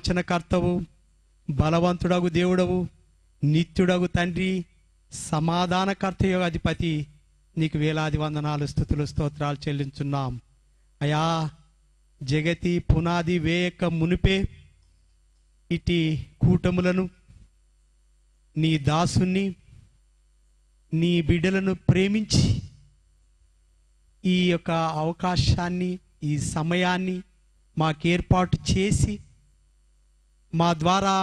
విమోచనకర్తవు, బలవంతుడగు దేవుడవు, నిత్యుడగు తండ్రి, సమాధానకర్తయు అధిపతి, నీకు వేలాది వందనాలు, స్తుతులు, స్తోత్రాలు చెల్లించున్నాం. అయా, జగతి పునాది వేయక మునిపే ఇటీ కూటములను, నీ దాసుని, నీ బిడ్డలను ప్రేమించి ఈ యొక్క అవకాశాన్ని, ఈ సమయాన్ని మాకు ఏర్పాటు చేసి మా ద్వారా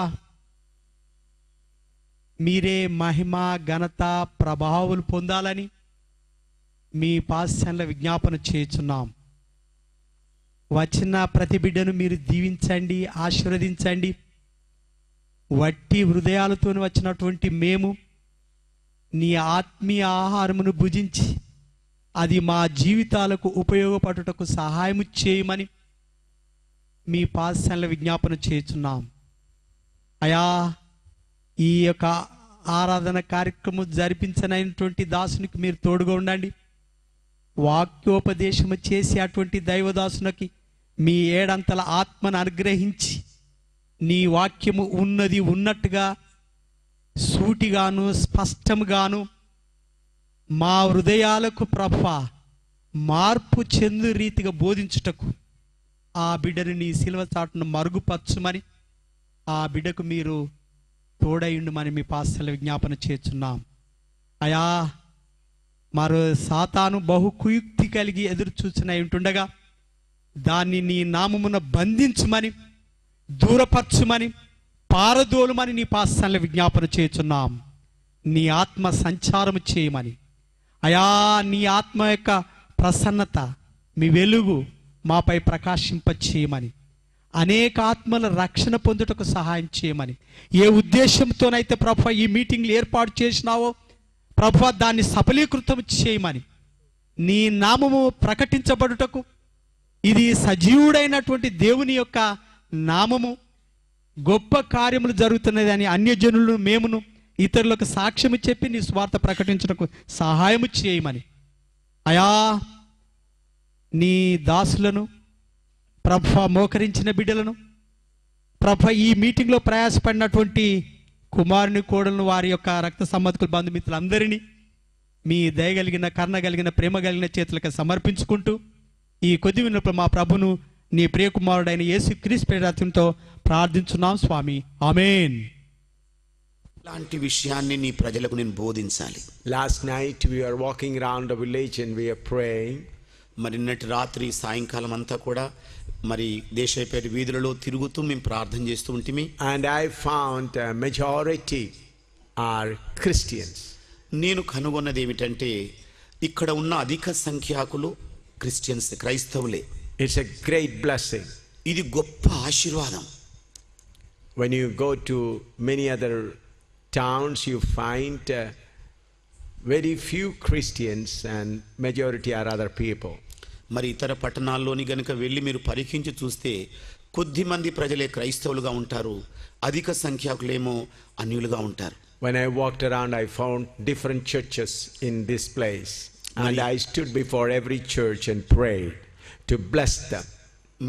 మీరే మహిమ, ఘనత, ప్రభావాలు పొందాలని మీ పాశ్చన్ల విజ్ఞాపన చేయుచున్నాం. వచ్చిన ప్రతి బిడ్డను మీరు దీవించండి, ఆశీర్వదించండి. వట్టి హృదయాలతో వచ్చినటువంటి మేము నీ ఆత్మీయ ఆహారమును భుజించి అది మా జీవితాలకు ఉపయోగపడుటకు సహాయము చేయమని మీ పాశ్చన్ల విజ్ఞాపన చేయుచున్నాం. అయా, ఈ యొక్క ఆరాధన కార్యక్రమం జరిపించనైనటువంటి దాసునికి మీరు తోడుగా ఉండండి. వాక్యోపదేశము చేసి అటువంటి దైవదాసునికి మీ ఏడంతల ఆత్మను అనుగ్రహించి నీ వాక్యము ఉన్నది ఉన్నట్టుగా సూటిగాను స్పష్టముగాను మా హృదయాలకు ప్రభువా మార్పు చెందు రీతిగా బోధించుటకు ఆ బిడ్డను నీ సిలువ చాటును మరుగుపరచుమని, ఆ బిడ్డకు మీరు తోడయుండుమని మీ పాశ్చన్య విజ్ఞాపన చేస్తున్నాం. అయా, మరో సాతాను బహు కుయుక్తి కలిగి ఎదురు చూసిన ఉంటుండగా దాన్ని నీ నామమున బంధించుమని, దూరపరచుమని, పారదోలుమని నీ పాశ్చన్య విజ్ఞాపన చేస్తున్నాం. నీ ఆత్మ సంచారము చేయమని, అయా, నీ ఆత్మ యొక్క ప్రసన్నత, మీ వెలుగు మాపై ప్రకాశింప చేయమని, అనేక ఆత్మల రక్షణ పొందుటకు సహాయం చేయమని, ఏ ఉద్దేశంతోనైతే ప్రభువా ఈ మీటింగ్లు ఏర్పాటు చేసినావో ప్రభువా దాన్ని సఫలీకృతం చేయమని, నీ నామము ప్రకటించబడుటకు ఇది సజీవుడైనటువంటి దేవుని యొక్క నామము, గొప్ప కార్యములు జరుగుతున్నది అని అన్యజనులను మేమును ఇతరులకు సాక్ష్యము చెప్పి నీ స్వార్థ ప్రకటించటకు సహాయము చేయమని, అయా, నీ దాసులను ప్రభువా, మోకరించిన బిడ్డలను ప్రభువా, ఈ మీటింగ్లో ప్రయాసపడినటువంటి కుమారుని, కోడలను, వారి యొక్క రక్త సంబంధికుల బంధుమిత్రులందరినీ మీ దయగలిగిన, కరుణ కలిగిన, ప్రేమ కలిగిన చేతులకు సమర్పించుకుంటూ ఈ కొద్ది విన్నప్పుడు మా ప్రభును నీ ప్రియకుమారుడైన యేసుక్రీస్తు పేరతో ప్రార్థించున్నాం స్వామి, ఆమేన్. లాంటి విషయాన్ని నీ ప్రజలకు నేను బోధించాలి. Last night we were walking around the village and we are praying. మరి నిన్నటి రాత్రి సాయంకాలం అంతా కూడా మరి దేశపేట వీధులలో తిరుగుతూ మేము ప్రార్థన చేస్తూ ఉంటిమి. And I found a majority are Christians. నేను కనుగొన్నది ఏమిటంటే ఇక్కడ ఉన్న అధిక సంఖ్యాకులు క్రిస్టియన్స్, క్రైస్తవులే. It's a great blessing. ఇది గొప్ప ఆశీర్వాదం. When you go to many other towns you find very few Christians and majority are other people. మరి ఇతర పట్టణాల్లోని గనుక వెళ్ళి మీరు పరీక్షించి చూస్తే కొద్ది మంది ప్రజలే క్రైస్తవులుగా ఉంటారు, అధిక సంఖ్యాకులేమో అన్యులుగా ఉంటారు. When I walked around I found different churches in this place and I stood before every church and prayed to bless them.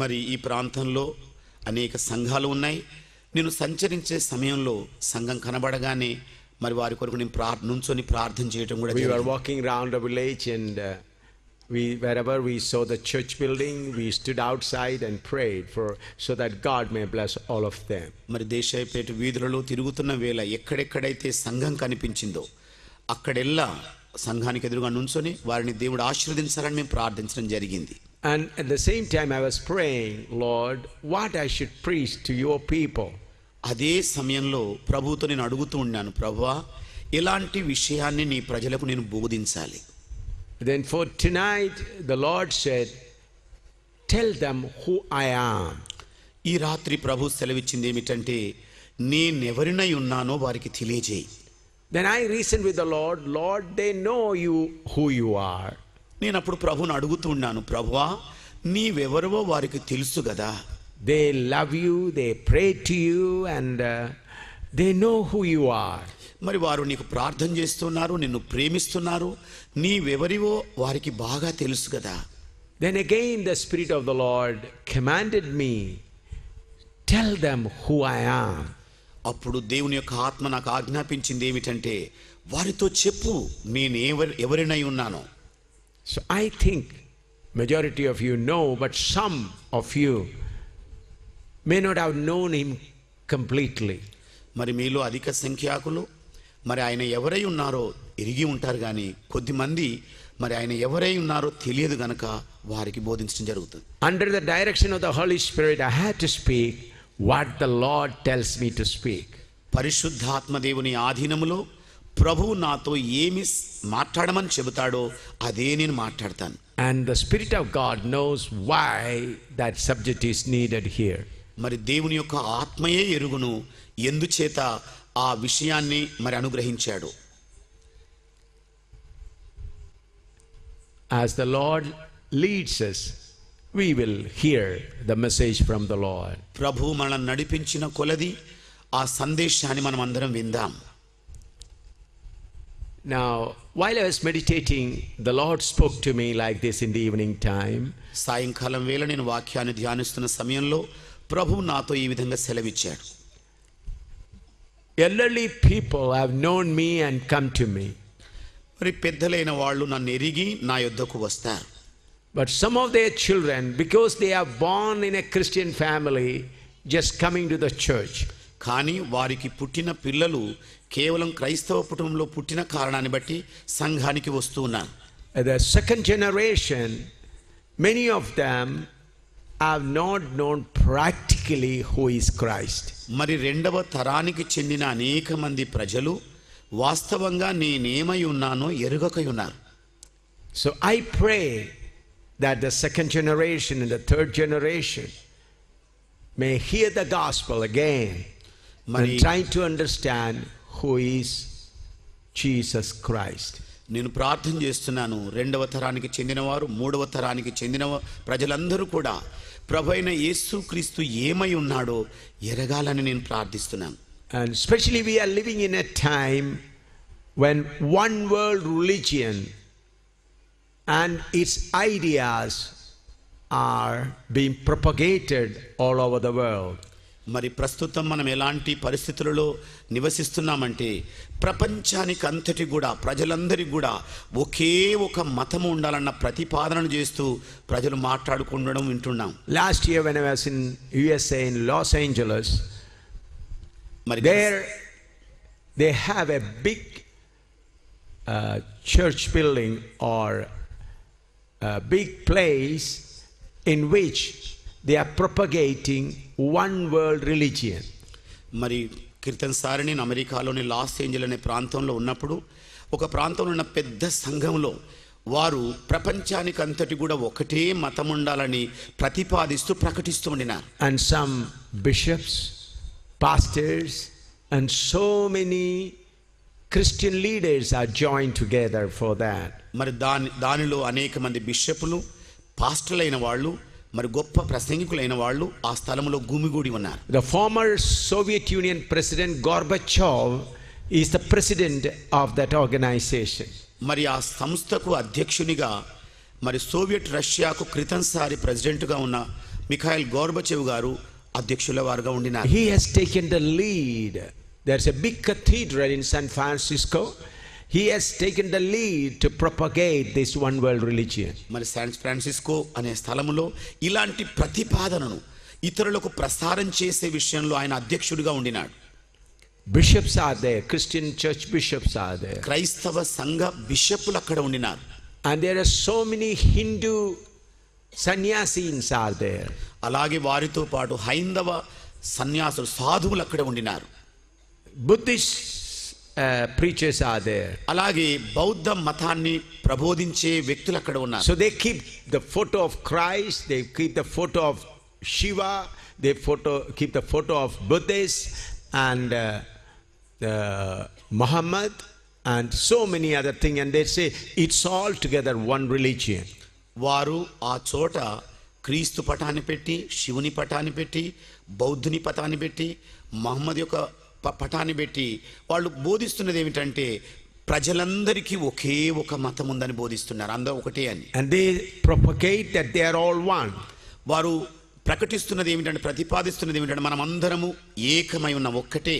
మరి ఈ ప్రాంతంలో అనేక సంఘాలు ఉన్నాయి. నేను సంచరించే సమయంలో సంఘం కనబడగానే మరి వారి కొరకు నేను నుంచొని ప్రార్థన చేయడం కూడా. We were walking around the village and wherever we saw the church building we stood outside and prayed so that God may bless all of them. మరి దేశపేట వీధులలో తిరుగుతున్న వేళ ఎక్కడెక్కడైతే సంఘం కనిపించిందో అక్కడెల్లా సంఘానికి ఎదురుగా నుంచొని వారిని దేవుడు ఆశీర్వదించాలని మేము ప్రార్థించడం జరిగింది. And at the same time I was praying, Lord, what I should preach to your people. అదే సమయంలో ప్రభువుతో నేను అడుగుతూ ఉన్నాను, ప్రభువా ఎలాంటి విషయాన్ని నీ ప్రజలకు నేను బోధించాలి. Then for tonight the Lord said, tell them who I am. ఈ రాత్రి ప్రభు సెలవిచ్చింది ఏమిటంటే నేనెవరినై ఉన్నానో వారికి తెలియజేయి. Then I reasoned with the Lord, Lord, they know you who you are. నేను అప్పుడు ప్రభువును అడుగుతూ ఉన్నాను, ప్రభువా నీవెవరవో వారికి తెలుసు కదా. They love you, they pray to you and they know who you are. మరి వారు నీకు ప్రార్థన చేస్తున్నారు, నిన్ను ప్రేమిస్తున్నారు, నీవెవరివో వారికి బాగా తెలుసు కదా. Then again the Spirit of the Lord commanded me tell them who I am. అప్పుడు దేవుని యొక్క ఆత్మ నాకు ఆజ్ఞాపించింది ఏమిటంటే, వారితో చెప్పు నేను ఎవరినై ఉన్నానో. So I think majority of you know, but some of you may not have known him completely. మరి మీలో అధిక సంఖ్యాకులు మరి ఆయన ఎవరై ఉన్నారో ఎరిగి ఉంటారు, కానీ కొద్దిమంది మరి ఆయన ఎవరై ఉన్నారో తెలియదు గనక వారికి బోధించడం జరుగుతుంది. Under the direction of the Holy Spirit, I had to speak what the Lord tells me to speak. పరిశుద్ధాత్మ దేవుని ఆధీనములో ప్రభువు నాతో ఏమి మాట్లాడమని చెబుతాడో అదే నేను మాట్లాడతాను. And the Spirit of God knows why that subject is needed here. మరి దేవుని యొక్క ఆత్మయే ఎరుగును ఎందుచేత ఆ విషయాన్ని మరి అనుగ్రహించాడు. As the Lord leads us, we will hear the message from the Lord. ప్రభు మనల్ని నడిపించిన కొలది ఆ సందేశాన్ని మనం అందరం విందాం. Now, while I was meditating, the Lord spoke to me like this in the evening time. సాయంకాలం వేళ నేను వాక్యాన్ని ధ్యానిస్తున్న సమయంలో ప్రభు నాతో ఈ విధంగా సెలవిచ్చాడు. Elderly people have known me and come to me. మరి పెద్దలైన వాళ్ళు నన్ను ఎరిగి నా యొద్దకు వస్తారు. But some of their children, because they are born in a Christian family, just coming to the church. కానీ వారికి పుట్టిన పిల్లలు కేవలం క్రైస్తవ కుటుంబంలో పుట్టిన కారణాన్ని బట్టి సంఘానికి వస్తూ ఉన్నారు. The second generation, many of them have not known practically who is Christ. మరి రెండవ తరానికి చెందిన అనేక మంది ప్రజలు వాస్తవంగా నేనేమై ఉన్నానో ఎరుగకై ఉన్నారు. So I pray that the second generation and the third generation may hear the gospel again and try to understand who is Jesus Christ. నేను ప్రార్థన చేస్తున్నాను, రెండవ తరానికి చెందినవారు మూడవ తరానికి చెందిన ప్రజలందరూ కూడా ప్రభువైన యేసుక్రీస్తు ఏమై ఉన్నాడో ఎరగాలని నేను ప్రార్థిస్తున్నాను. And especially we are living in a time when one world religion and its ideas are being propagated all over the world. మరి ప్రస్తుతం మనం ఎలాంటి పరిస్థితులలో నివసిస్తున్నామంటే ప్రపంచానికి అంతటి కూడా ప్రజలందరికీ కూడా ఒకే ఒక మతం ఉండాలన్న ప్రతిపాదనను చేస్తూ ప్రజలు మాట్లాడుకుండడం వింటున్నాం. Last year when I was in USA in Los Angeles, there they have a big church building or a big place in which they are propagating one world religion. మరి కీర్తనసారి నేను అమెరికాలోని లాస్ ఏంజల్ అనే ప్రాంతంలో ఉన్నప్పుడు ఒక ప్రాంతంలో ఉన్న పెద్ద సంఘంలో వారు ప్రపంచానికి అంతటి కూడా ఒకటే మతం ఉండాలని ప్రతిపాదిస్తూ ప్రకటిస్తూ ఉండినారు. And some bishops, pastors and so many Christian leaders are joined together for that. మరి దానిలో అనేక మంది బిషపులు, పాస్టర్లైన వాళ్ళు, మరి గొప్ప ప్రసంగికులైన వాళ్ళు ఆ స్థలంలో గుమిగూడి ఉన్నారు. The former Soviet Union President Gorbachev is the president of that organization. మరి ఆ సంస్థకు అధ్యక్షునిగా మరి సోవియట్ రష్యాకు క్రితంసారి ప్రెసిడెంట్గా ఉన్న మిఖాయిల్ గోర్బచేవ్ గారు అధ్యక్షుల వారుగా ఉండినారు. He has taken the lead. There's a big cathedral in San Francisco. He has taken the lead to propagate this one world religion. మరి శాన్ ఫ్రాన్సిస్కో అనే స్థలములో ఇలాంటి ప్రతిపాదనను ఇతరులకు ప్రసారం చేసే విషయంలో ఆయన అధ్యక్షుడిగా ఉండినాడు. Bishops are there, Christian church bishops are there. క్రైస్తవ సంఘ బిషపులు అక్కడ ఉండినారు. And there are so many Hindu sannyasins are there. అలాగే వారితో పాటు హైందవ సన్యాసులు సాధువులు అక్కడ ఉండినారు. Buddhist preachers are there. అలాగే బౌద్ధ మతాన్ని ప్రబోధించే వ్యక్తులు అక్కడ ఉన్నారు. So they keep the photo of Christ, they keep the photo of Shiva, they keep the photo of Buddhist and Muhammad and so many other things, and they say it's all together one religion. వారు ఆ చోట క్రీస్తు పటాన్ని పెట్టి, శివుని పటాన్ని పెట్టి, బౌద్ధుని పటాన్ని పెట్టి, మహమ్మద్ యొక్క పటాన్ని పెట్టి వాళ్ళు బోధిస్తున్నది ఏమిటంటే ప్రజలందరికీ ఒకే ఒక మతం ఉందని బోధిస్తున్నారు, అందరూ ఒకటే అని. And they propagate that they are all one. వారు ప్రకటిస్తున్నది ఏమిటంటే, ప్రతిపాదిస్తున్నది ఏమిటంటే, మనం అందరము ఏకమై ఉన్న ఒక్కటే.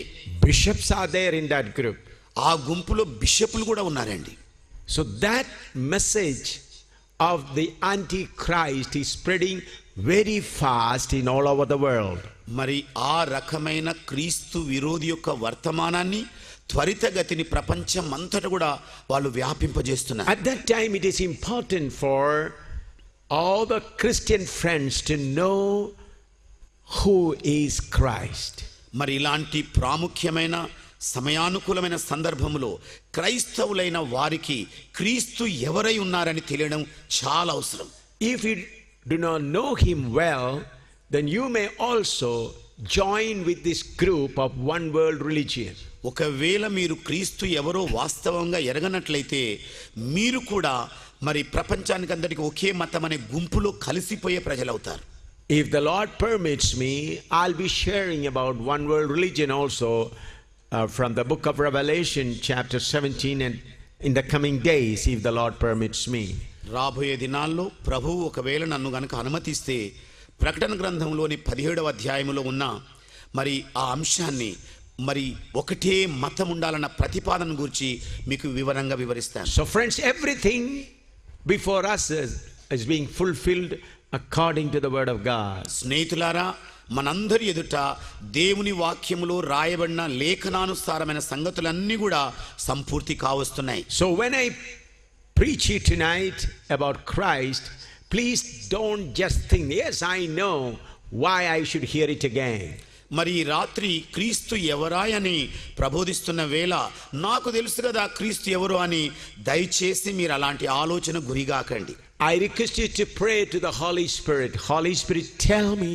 Bishops are there in that group. ఆ గుంపులో బిషపులు కూడా ఉన్నారండి. So that message of the Antichrist is spreading very fast in all over the world. మరి ఆ రకమైన క్రీస్తు విరోధి యొక్క వర్తమానాన్ని త్వరితగతిని ప్రపంచం అంతటా కూడా వాళ్ళు వ్యాపింపజేస్తున్నారు. At that time it is important for all the Christian friends to know who is Christ. మరి ఇలాంటి ప్రాముఖ్యమైన సమయానుకూలమైన సందర్భంలో క్రైస్తవులైన వారికి క్రీస్తు ఎవరై ఉన్నారని తెలియడం చాలా అవసరం. If you do not know him well, then you may also join with this group of one world religion. ఒకవేళ మీరు క్రీస్తు ఎవరో వాస్తవంగా ఎరగనట్లయితే మీరు కూడా మరి ప్రపంచానికి అందరికీ ఒకే మతం అనే గుంపులో కలిసిపోయే ప్రజలవుతారు. If the Lord permits me, I'll be sharing about one world religion also from the book of Revelation chapter 17 and in the coming days, if the Lord permits me. రాబోయే దినాల్లో ప్రభువు ఒకవేళ నన్ను గనుక అనుమతిస్తే ప్రకటన గ్రంథంలోని 17వ అధ్యాయములో ఉన్న మరి ఆ అంశాన్ని, మరి ఒకటే మతం ఉండాలన్న ప్రతిపాదన గురించి మీకు వివరంగా వివరిస్తాను. So friends, everything before us is being fulfilled according to the word of God. స్నేహితులారా, మనందరి ఎదుట దేవుని వాక్యములో రాయబడిన లేఖనానుసారమైన సంగతులన్నీ కూడా సంపూర్తి కావస్తున్నాయి. So when I preach you tonight about Christ, please don't just think, yes, I know why I should hear it again. మరి ఈ రాత్రి క్రీస్తు ఎవరా అని ప్రబోధిస్తున్న వేళ నాకు తెలుసు కదా క్రీస్తు ఎవరు అని దయచేసి మీరు అలాంటి ఆలోచన గురిగాకండి. I request you to pray to the Holy Spirit. Holy Spirit, tell me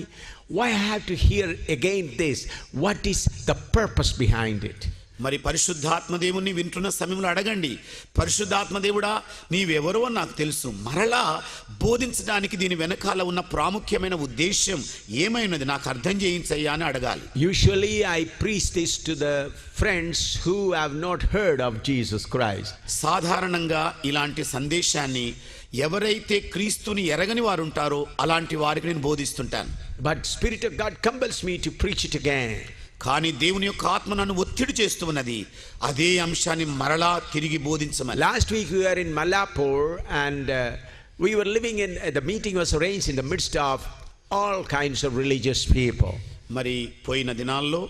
why I have to hear again this. What is the purpose behind it? మరి పరిశుద్ధాత్మదేవుని వింటున్న సమయంలో అడగండి, పరిశుద్ధాత్మదేవుడా నీవెవరో నాకు తెలుసు, మరలా బోధించడానికి దీని వెనకాల ఉన్న ప్రాముఖ్యమైన ఉద్దేశం ఏమైనది నాకు అర్థం చేయించయ్యా అని అడగాలి. Usually I preach this to the friends who have not heard of Jesus Christ. సాధారణంగా ఇలాంటి సందేశాన్ని ఎవరైతే క్రీస్తుని ఎరగని వారు ఉంటారో అలాంటి వారికి నేను బోధిస్తుంటాను. But Spirit of God compels me to preach it again. కానీ దేవుని యొక్క ఆత్మ నన్ను ఒత్తిడి చేస్తూ ఉన్నది అదే అంశాన్ని మరలా తిరిగి బోధించమని. Last week we were in Malapur and we were living in the meeting was arranged in the midst of all kinds of religious people. మరి పోయిన దినాల్లో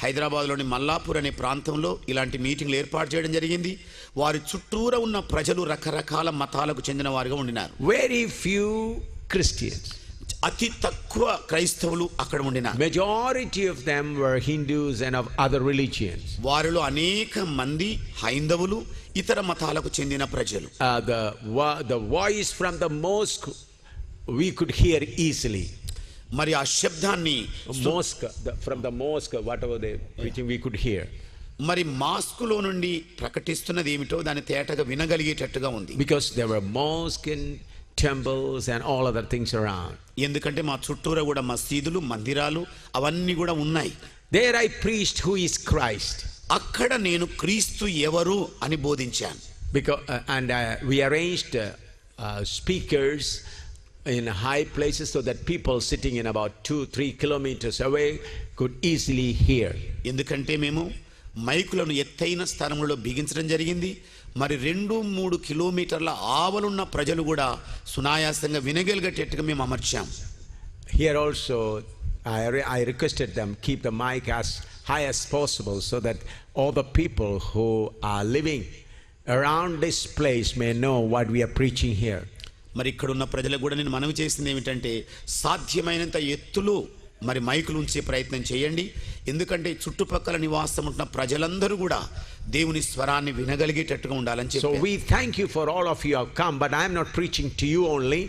హైదరాబాద్లోని మల్లాపూర్ అనే ప్రాంతంలో ఇలాంటి మీటింగ్లు ఏర్పాటు చేయడం జరిగింది. వారి చుట్టూరా ఉన్న ప్రజలు రకరకాల మతాలకు చెందిన వారుగా ఉండినారు. Very few Christians. అతి తక్కువ క్రైస్తవులు అక్కడ ఉండినారు. Majority of them were Hindus and of other religions. వారిలో అనేక మంది హైందవులు, ఇతర మతాలకు చెందిన ప్రజలు. The voice from the mosque we could hear easily. మరి ఆ శబ్దాన్ని from the mosque whatever they preaching we could hear. మరి మాస్కులో నుండి ప్రకటిస్తున్నది ఏమిటో దాన్ని తేటగా వినగలిగేటట్టుగా ఉంది. Because there were mosques and temples and all other things around. ఎందుకంటే మా చుట్టూరా కూడా మసీదులు, మందిరాలు అవన్నీ కూడా ఉన్నాయి. There I preached who is Christ. అక్కడ నేను క్రీస్తు ఎవరు అని బోధించాను. Because we arranged speakers in high places so that people sitting in about 2-3 kilometers away could easily hear. ఎందుకంటే మేము మైకులను ఎత్తైన స్థానంలో బిగించడం జరిగింది. మరి 2-3 కిలోమీటర్ల ఆవలున్న ప్రజలు కూడా సునాయాసంగా వినగలిగేటట్టుగా మేము అమర్చాం. Here also I requested them keep the mic as high as possible so that all the people who are living around this place may know what we are preaching here. మరి ఇక్కడ ఉన్న ప్రజలకు కూడా నేను మనవి చేసింది ఏమిటంటే సాధ్యమైనంత ఎత్తులో మరి మైకులు ఉంచే ప్రయత్నం చేయండి. ఎందుకంటే చుట్టుపక్కల నివాసం ఉంటున్న ప్రజలందరూ కూడా దేవుని స్వరాన్ని వినగలిగేటట్టుగా ఉండాలని చెప్పి. So we thank you for all of you have come, but I am not preaching to you only,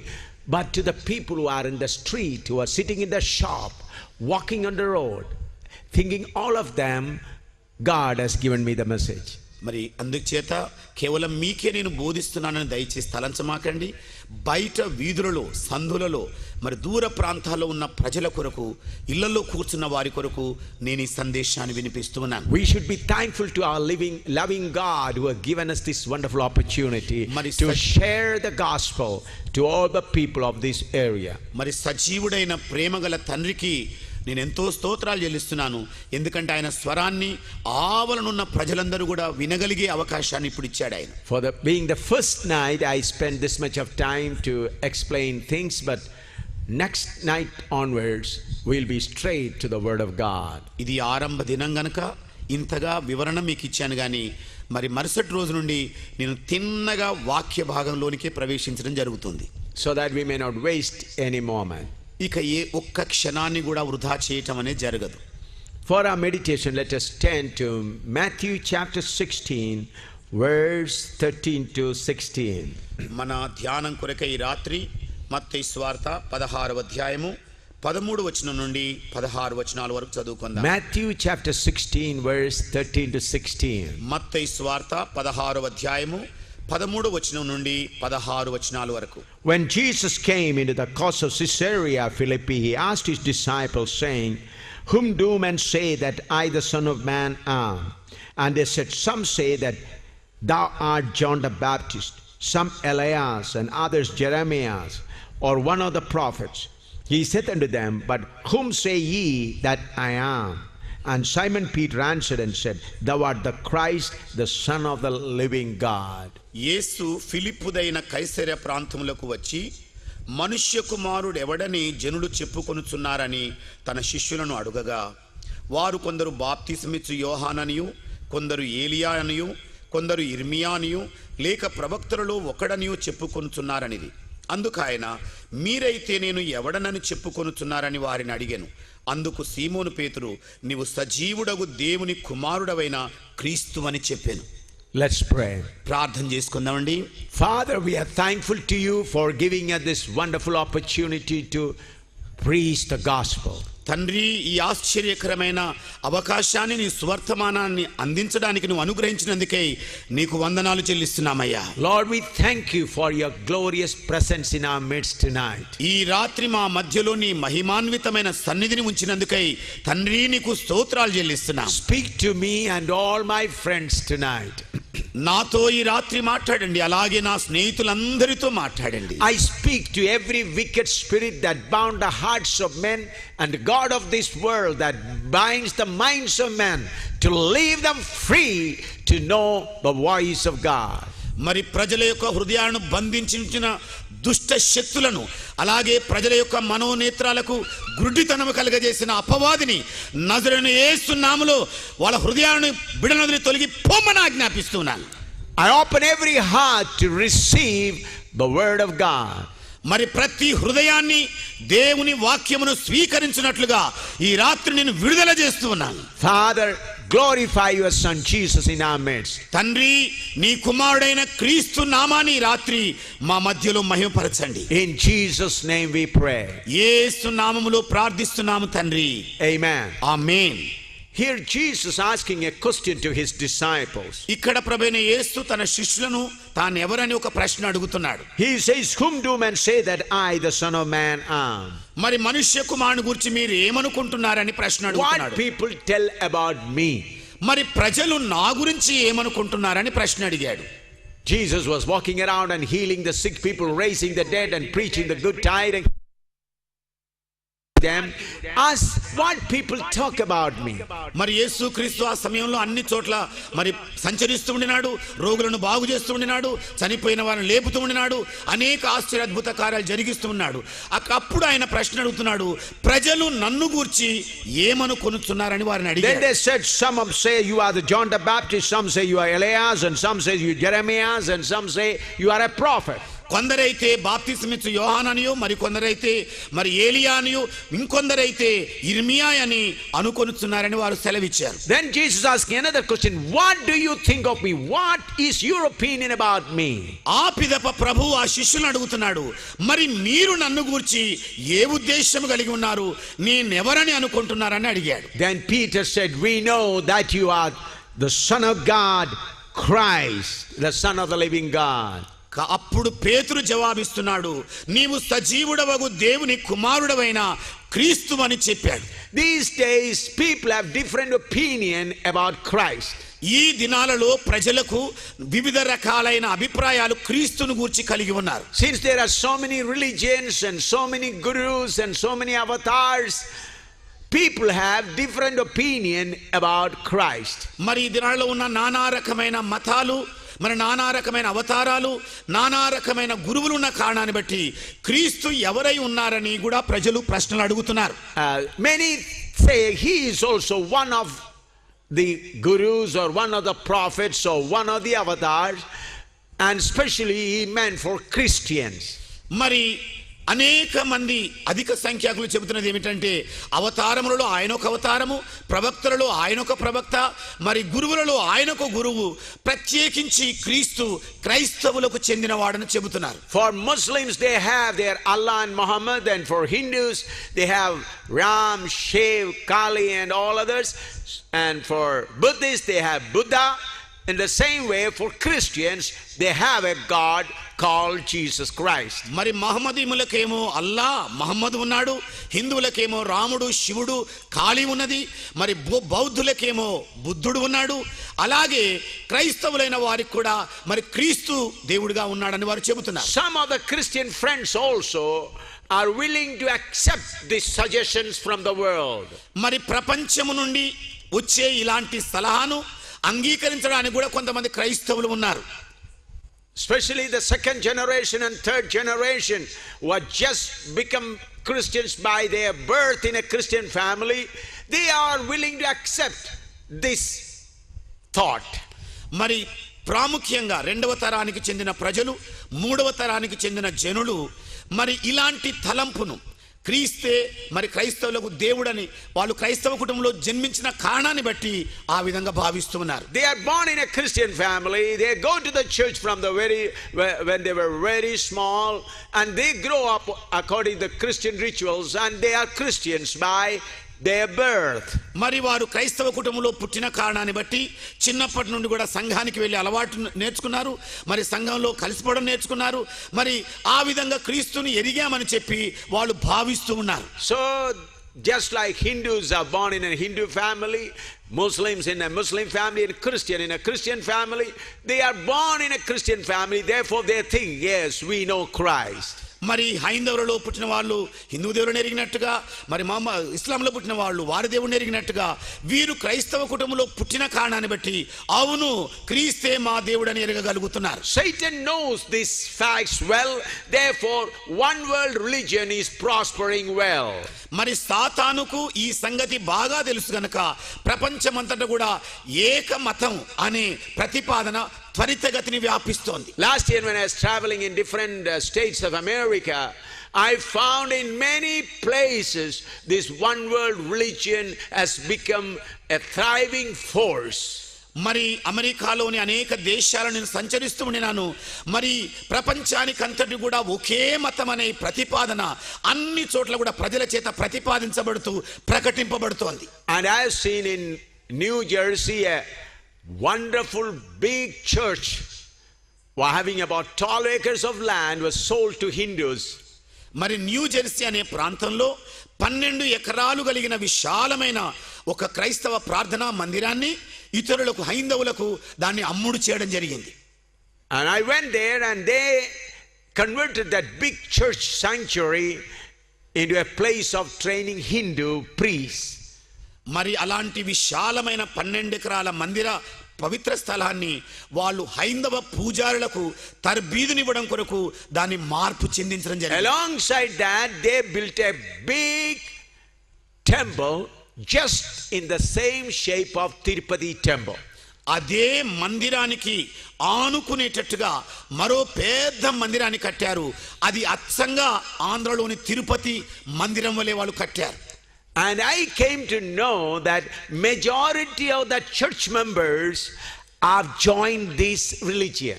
but to the people who are in the street, who are sitting in the shop, walking on the road, thinking all of them God has given me the message. మరి అందుచేత కేవలం మీకే నేను బోధిస్తున్నానని దయచేసి తలంచమాకండి. బయట వీధులలో, సందులలో, మరి దూర ప్రాంతాల్లో ఉన్న ప్రజల కొరకు, ఇళ్లలో కూర్చున్న వారి కొరకు నేను ఈ సందేశాన్ని వినిపిస్తున్నాను. We should be thankful to our loving God who has given us this wonderful opportunity to share the gospel to all the people of this area. మరి సజీవుడైన ప్రేమగల తండ్రికి నేను ఎంతో స్తోత్రాలు చెల్లిస్తున్నాను. ఎందుకంటే ఆయన స్వరాన్ని ఆవలనున్న ప్రజలందరూ కూడా వినగలిగే అవకాశాన్ని ఇప్పుడు ఇచ్చాడు ఆయన. For being the first night, I spent this much of time to explain things, but next night onwards we'll be straight to the word of God. ఇది ఆరంభ దినం గనుక ఇంతగా వివరణ మీకు ఇచ్చాను కానీ మరి మరుసటి రోజు నుండి నేను తిన్నగా వాక్య భాగంలోనికే ప్రవేశించడం జరుగుతుంది. So that we may not waste any moment. ఇక ఏ ఒక్క క్షణాన్ని కూడా వృధా చేయటం అనేది జరగదు. For our meditation, let us turn to Matthew chapter 16, verse 13 to 16. మన ధ్యానం కొరకై ఈ రాత్రి మత్తయి సువార్త 16వ అధ్యాయము 13 వచనం నుండి 16 వచనాల వరకు చదువుకుందాం. Matthew chapter 16, verse 13 to 16. మత్తయి సువార్త 16వ అధ్యాయము 13 వచనం నుండి 16 వచనాల వరకు. When Jesus came into the coast of Caesarea Philippi, he asked his disciples, saying, Whom do men say that I, the Son of Man, am? And they said, Some say that thou art John the Baptist, some Elias, and others Jeremiah, or one of the prophets. He said unto them, But whom say ye that I am? And Simon Peter answered and said, Thou art the Christ, the Son of the living God. యేసు ఫిలిప్పుదైన కైసరయ ప్రాంతములకు వచ్చి మనుష్య కుమారుడు ఎవడని జనులు చెప్పుకొనుచున్నారని తన శిష్యులను అడుగగా, వారు కొందరు బాప్తిసమిచ్చు యోహాననియు, కొందరు ఏలియా అనియు, కొందరు ఇర్మియా అనియు, లేక ప్రవక్తలలో ఒకడనియు చెప్పుకొనుచున్నారనిది. అందుకాయన, మీరైతే నేను ఎవడనని చెప్పుకొనుచున్నారని వారిని అడిగెను. అందుకు సీమోను పేతురు, నీవు సజీవుడగు దేవుని కుమారుడవైన క్రీస్తువని చెప్పెను. Let's pray. ప్రార్థన చేసుకుందామండి. Father, we are thankful to you for giving us this wonderful opportunity to preach the gospel. తండ్రి, ఈ ఆశ్చర్యకరమైన అవకాశాన్ని, నీ సువర్తమానాన్ని అందించడానికి నువ్వు అనుగ్రహించినందుకై నీకు వందనాలు చెల్లిస్తున్నామయ్యా. Lord, we thank you for your glorious presence in our midst tonight. ఈ రాత్రి మా మధ్యలో నీ మహిమాన్వితమైన సన్నిధిని ఉంచినందుకై తండ్రి నీకు స్తోత్రాలు చెల్లిస్తున్నాం. Speak to me and all my friends tonight. నాతో ఈ రాత్రి మాట్లాడండి, అలాగే నా స్నేహితులందరితో మాట్లాడండి. I speak to every wicked spirit that bound the hearts of men and the God of this world that binds the minds of men, to leave them free to know the voice of God. మరి ప్రజల యొక్క హృదయాలను బంధించిన దుష్ట శక్తులను, అలాగే ప్రజల యొక్క మనోనేత్రాలకు గుడ్డితనము కలుగజేసిన అపవాదిని నజరేయుడైన యేసు నామములో వాళ్ళ హృదయాలను బిడనొదిలి తొలగి పొమ్మని ఆజ్ఞాపిస్తున్నాను. I open every heart to receive the word of God. మరి ప్రతి హృదయాన్ని దేవుని వాక్యమును స్వీకరించినట్లుగా ఈ రాత్రి నేను విడుదల చేస్తూ ఉన్నాను. Father, glorify your son Jesus in our midst. తండ్రి, నీ కుమారుడైన క్రీస్తు నామాన్ని రాత్రి మా మధ్యలో మహిమపరచండి. In Jesus' name we pray. యేసు నామములో ప్రార్థిస్తున్నాము తండ్రి. Amen. Amen. Here Jesus asking a question to his disciples. ఇక్కడ ప్రభువైన యేసు తన శిష్యులను తాను ఎవరని ఒక ప్రశ్న అడుగుతున్నాడు. He says, Whom do men say that I, the Son of Man, am? మరి మనుష్య కుమారుని గురించి మీరు ఏమనుకుంటున్నారని ప్రశ్న What అడుగుతున్నాడు. people tell about me? మరి ప్రజలు నా గురించి ఏమనుకుంటున్నారని ప్రశ్న అడిగాడు. Jesus was walking around and healing the sick people, raising the dead, and preaching the good tidings. Them ask what people talk about me. మరి యేసు క్రీస్తు ఆ సమయంలో అన్ని చోట్ల మరి సంచరిస్తూ ఉండినాడు, రోగులను బాగు చేస్తూ ఉండినాడు, చనిపోయిన వారిని లేపుతూ ఉండినాడు, అనేక ఆశ్చర్య అద్భుత కార్యాలు జరిగిస్తూ ఉన్నాడు. అప్పుడు ఆయన ప్రశ్న అడుగుతున్నాడు, ప్రజలు నన్ను గూర్చి ఏమనుకొనుచున్నారని వారిని Then అడిగాడు. they said, some say you are the John the Baptist, some say you are Elias, and some say you are Jeremiah, and some say you are a prophet. కొందరైతే బాప్తిసమిచ్చు యోహాననియో, మరి కొందరైతే మరి ఏలియా అనియో, ఇంకొందరైతే ఇర్మియా అని అనుకొనుచున్నారని వారు సెలవిచ్చారు. Then Jesus asking another question, what do you think of me? What is your opinion about me? ఆ పిదప ప్రభు ఆ శిష్యులను అడుగుతున్నాడు, మరి మీరు నన్ను గూర్చి ఏ ఉద్దేశం కలిగి ఉన్నారు, నేనెవరని అనుకుంటున్నారని అడిగాడు. Then Peter said, we know that you are the Son of God, Christ, the Son of the living God. అప్పుడు పేతురు జవాబిస్తున్నాడు, నీవు సజీవుడవగు దేవుని కుమారుడవైన క్రీస్తు అని చెప్పాడు. These days people have different opinion about Christ. ఈ దినాలలో ప్రజలకు వివిధ రకాలైన అభిప్రాయాలు క్రీస్తును గూర్చి కలిగి ఉన్నారు. Since there are so many religions and so many gurus and so many avatars, people have different opinion about Christ. మరి ఈ దినాలలో ఉన్న నానా రకమైన మతాలు, మరి నానా రకమైన అవతారాలు, నానా రకమైన గురువులు ఉన్న కారణాన్ని బట్టి క్రీస్తు ఎవరై ఉన్నారని కూడా ప్రజలు ప్రశ్నలు అడుగుతున్నారు. Many say he is also one of the gurus or one of the prophets or one of the avatars, and especially he meant for Christians. మరి అనేక మంది అధిక సంఖ్యాకులు చెబుతున్నది ఏమిటంటే అవతారములలో ఆయనొక అవతారము, ప్రవక్తలలో ఆయనొక ప్రవక్త, మరి గురువులలో ఆయనొక గురువు, ప్రత్యేకించి క్రీస్తు క్రైస్తవులకు చెందినవాడని చెబుతున్నారు. For Muslims they have their Allah and Muhammad, and for Hindus they have Ram, Shiv, Kali and all others, and for Buddhists they have Buddha. In the same way for Christians they have a God called Jesus Christ. మరి మహమ్మదీయులకేమో అల్లా మహమ్మద్ ఉన్నాడు, హిందువులకేమో రాముడు శివుడు కాళీ ఉన్నది, మరి బౌద్ధులకేమో బుద్ధుడు ఉన్నాడు, అలాగే క్రైస్తవులైన వారికి కూడా మరి క్రీస్తు దేవుడిగా ఉన్నాడని వారు చెబుతున్నారు. Some of the Christian friends also are willing to accept these suggestions from the world. మరి ప్రపంచము నుండి వచ్చే ఇలాంటి సలహాను అంగీకరించడానికి కూడా కొంతమంది క్రైస్తవులు ఉన్నారు. Especially the second generation and third generation who had just become Christians by their birth in a Christian family, they are willing to accept this thought. మరి ప్రాముఖ్యంగా రెండవ తరానికి చెందిన ప్రజలు, మూడవ తరానికి చెందిన జనులు మరి ఇలాంటి తలంపును క్రీస్తే మరి క్రైస్తవులకు దేవుడని వాళ్ళు క్రైస్తవ కుటుంబంలో జన్మించిన కారణాన్ని బట్టి ఆ విధంగా భావిస్తూ ఉన్నారు. They are born in a Christian family, they go to the church from the when they were very small, and they grow up according to the Christian rituals, and they are Christians by their birth. మరి వారు క్రైస్తవ కుటుంబంలో పుట్టిన కారణాన్ని బట్టి చిన్నప్పటి నుండి కూడా సంఘానికి వెళ్ళి అలవాటు నేర్చుకున్నారు, మరి సంఘంలో కలిసిపోవడం నేర్చుకున్నారు, మరి ఆ విధంగా క్రీస్తుని ఎరిగామని చెప్పి వాళ్ళు భావిస్తూ ఉన్నారు. So just like Hindus are born in a Hindu family, Muslims in a Muslim family, and Christian in a Christian family, they are born in a Christian family, therefore they think, yes, we know Christ. మరి హైందవులలో పుట్టిన వాళ్ళు హిందూ దేవుడిని ఎరిగినట్టుగా, మరి ఇస్లాంలో పుట్టిన వాళ్ళు వారి దేవుడిని ఎరిగినట్టుగా వీరు క్రైస్తవ కుటుంబంలో పుట్టిన కారణాన్ని బట్టి అవును క్రీస్తే మా దేవుడని ఎరగగలుగుతున్నారు. Satan knows these facts well, therefore one world religion is prospering well. మరి సాతానుకు ఈ సంగతి బాగా తెలుసు గనక ప్రపంచమంతటా కూడా ఏక మతం అనే ప్రతిపాదన త్వరితగతిని వ్యాపిస్తోంది. Last year when I was traveling in different states of America, I found in many places this one world religion has become a thriving force. మరి అమెరికాలోని అనేక దేశాలను నేను సంచరిస్తూ ఉండినాను. మరి ప్రపంచానికంతటి కూడా ఒకే మతం అనే ప్రతిపాదన అన్ని చోట్ల కూడా ప్రజల చేత ప్రతిపాదించబడుతూ ప్రకటింపబడుతోంది. And I have seen in New Jersey a wonderful big church having about 12 acres of land was sold to Hindus. మరి న్యూ జెర్సీ అనే ప్రాంతంలో 12 ఎకరాలు కలిగిన విశాలమైన ఒక క్రైస్తవ ప్రార్థనా మందిరాన్ని ఇతరులకు హైందవులకు దాన్ని అమ్ముడు చేయడం జరిగింది. And I went there and they converted that big church sanctuary into a place of training Hindu priests. మరి అలాంటి విశాలమైన 12 ఎకరాల మందిర పవిత్ర స్థలాన్ని వాళ్ళు హైందవ పూజారులకు తర్బీదునివ్వడం కొరకు దాన్ని మార్పు చెందించడం జరిగింది. Alongside that they built a big temple just in the same shape of Tirupati temple. అదే మందిరానికి ఆనుకునేటట్టుగా మరో పెద్ద మందిరాన్ని కట్టారు. అది అచ్చంగా ఆంధ్రలోని తిరుపతి మందిరం వలె వాళ్ళు కట్టారు. And I came to know that majority of the church members have joined this religion.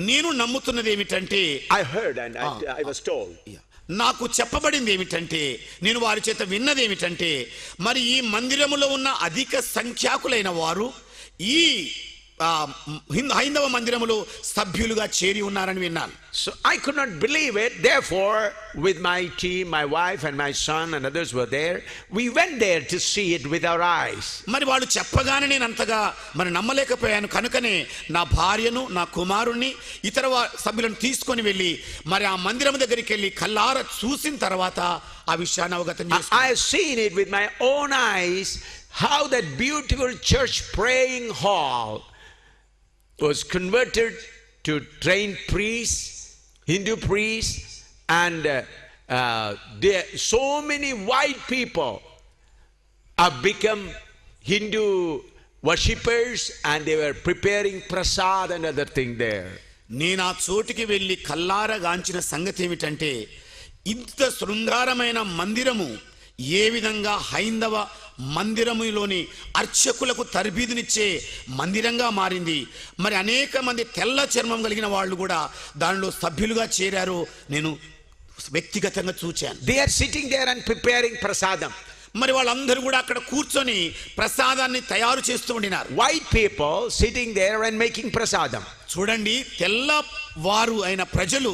నేను నమ్ముతున్నది ఏమిటంటే I heard and I was told. నాకు చెప్పబడింది ఏమిటంటే, నేను వారి చేత విన్నది ఏమిటంటే, మరి ఈ మందిరములో ఉన్న అధిక సంఖ్యాకులైన వారు ఈ హైందవ మందిరములో సభ్యులుగా చేరి ఉన్నారని విన్నాను. So I could not believe it. Therefore, with my team, my wife and my son and others were there. We went there to see it with our eyes. మరి వాళ్ళు చెప్పగానే నేను అంతగా మరి నమ్మలేకపోయాను. కనుకనే నా భార్యను, నా కుమారుణ్ణి, ఇతర సభ్యులను తీసుకొని వెళ్ళి మరి ఆ మందిరం దగ్గరికి వెళ్ళి కళ్ళార చూసిన తర్వాత ఆ విషయాన్ని అవగతం చేసుకున్నాను. I have seen it with my own eyes, how that beautiful church praying hall was converted to trained priests, Hindu priests, and so many white people have become Hindu worshippers, and they were preparing prasad and other thing there. నేను ఆ చోటికి వెళ్ళి కల్లారా గాంచిన సంగతి ఏమిటంటే, ఇంత శృంగారమైన మందిరము ఏ విధంగా హైందవ మందిరములోని అర్చకులకు తర్బీదునిచ్చే మందిరంగా మారింది. మరి అనేక మంది తెల్ల చర్మం కలిగిన వాళ్ళు కూడా దానిలో సభ్యులుగా చేరారు. నేను వ్యక్తిగతంగా చూచాను. They are sitting there and preparing prasadam. మరి వాళ్ళందరూ కూడా అక్కడ కూర్చొని ప్రసాదాన్ని తయారు చేస్తూ ఉండినారు. White people sitting there and making prasadam. చూడండి, తెల్ల వారు అయిన ప్రజలు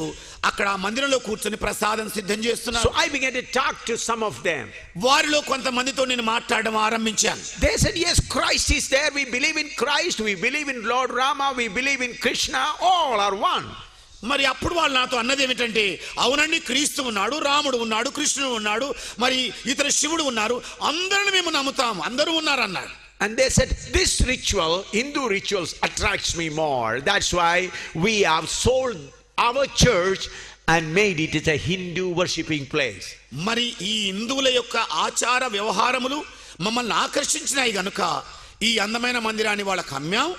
అక్కడ ఆ మందిరంలో కూర్చొని ప్రసాదం సిద్ధం చేస్తున్నారు. So I began to talk to some of them. వారిలో కొంతమందితో నేను మాట్లాడడం ఆరంభించాను. They said, yes, Christ is there. We believe in Christ. We believe in Lord Rama. We believe in Krishna. All are one. మరి అప్పుడు వాళ్ళు నాతో అన్నది ఏమిటంటే, అవునండి, క్రీస్తు ఉన్నాడు, రాముడు ఉన్నాడు, కృష్ణుడు ఉన్నాడు, మరి ఇతర శివుడు ఉన్నారు, అందరిని మేము నమ్ముతాము, అందరూ ఉన్నారు అన్నాడు. And they said, this ritual, Hindu rituals, attracts me more. That's why we have sold our church and made it as a Hindu worshipping place. మరి ఈ హిందువుల యొక్క ఆచార వ్యవహారములు మమ్మల్ని ఆకర్షించినాయి గనుక ఈ అందమైన మందిరాన్ని వాళ్ళకి అమ్మాం.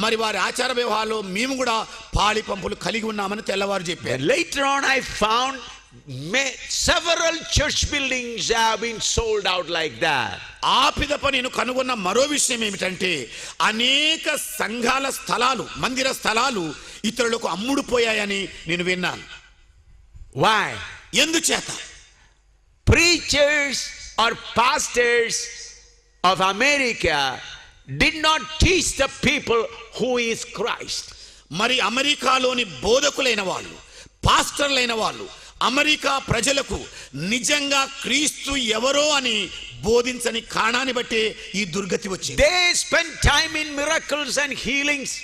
మరి వారి ఆచార వ్యవహారంలో మేము కూడా పాళి పంపులు కలిగి ఉన్నామని తెల్లవారు చెప్పారు. Later on I found several church buildings have been sold out like that. ఆ పిదప నేను కనుగొన్న మరో విషయం ఏమిటంటే, అనేక సంఘాల స్థలాలు, మందిర స్థలాలు ఇతరులకు అమ్ముడుపోయాయని నేను విన్నాను. Why? ఎందుచేత? Preachers or pastors of America did not teach the people who is Christ. మరి అమెరికాలోని బోధకులైన వాళ్ళు, పాస్టర్లైన వాళ్ళు అమెరికా ప్రజలకు నిజంగా క్రీస్తు ఎవరో అని బోధించని కారణాన్ని బట్టి ఈ దుర్గతి వచ్చింది. They spent time in miracles and healings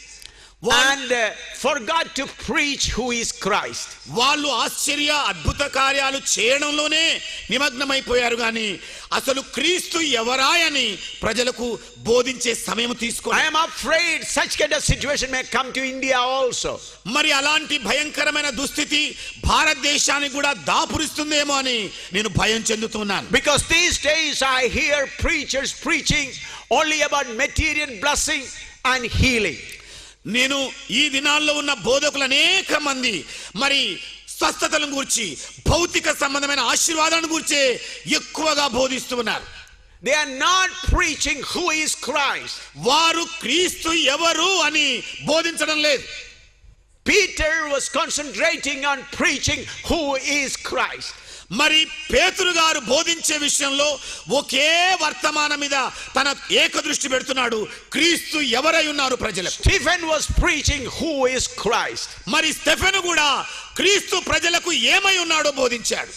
and forgot to preach who is Christ. వాళ్ళు ఆశ్చర్య అద్భుత కార్యాలు చేయడంలోనే నిమగ్నమైపోయారు కానీ అసలు క్రీస్తు ఎవరాయని ప్రజలకు బోధించే సమయం తీసుకోవాలి. I am afraid such kind of situation may come to India also. మరి అలాంటి భయంకరమైన దుస్థితి భారతదేశానికి కూడా దాపురిస్తుందేమో అని నేను భయం చెందుతున్నాను. Because these days I hear preachers preaching only about material blessing and healing. నేను ఈ దినాల్లో ఉన్న బోధకులు అనేక మంది మరి స్వస్థతలను గురించి, భౌతిక సంబంధమైన ఆశీర్వాదాలను గురించి ఎక్కువగా బోధిస్తూ ఉన్నారు. They are not preaching who is Christ. వారు క్రీస్తు ఎవరు అని బోధించడం లేదు. Peter was concentrating on preaching who is Christ. మరి పేతురు గారు బోధించే విషయంలో ఒకే వర్తమానం మీద తన ఏకదృష్టి పెడుతున్నాడు, క్రీస్తు ఎవరై ఉన్నారు ప్రజలకు. Stephen was preaching who is Christ. మరి స్టెఫెను కూడా క్రీస్తు ప్రజలకు ఏమై ఉన్నాడో బోధించాడు.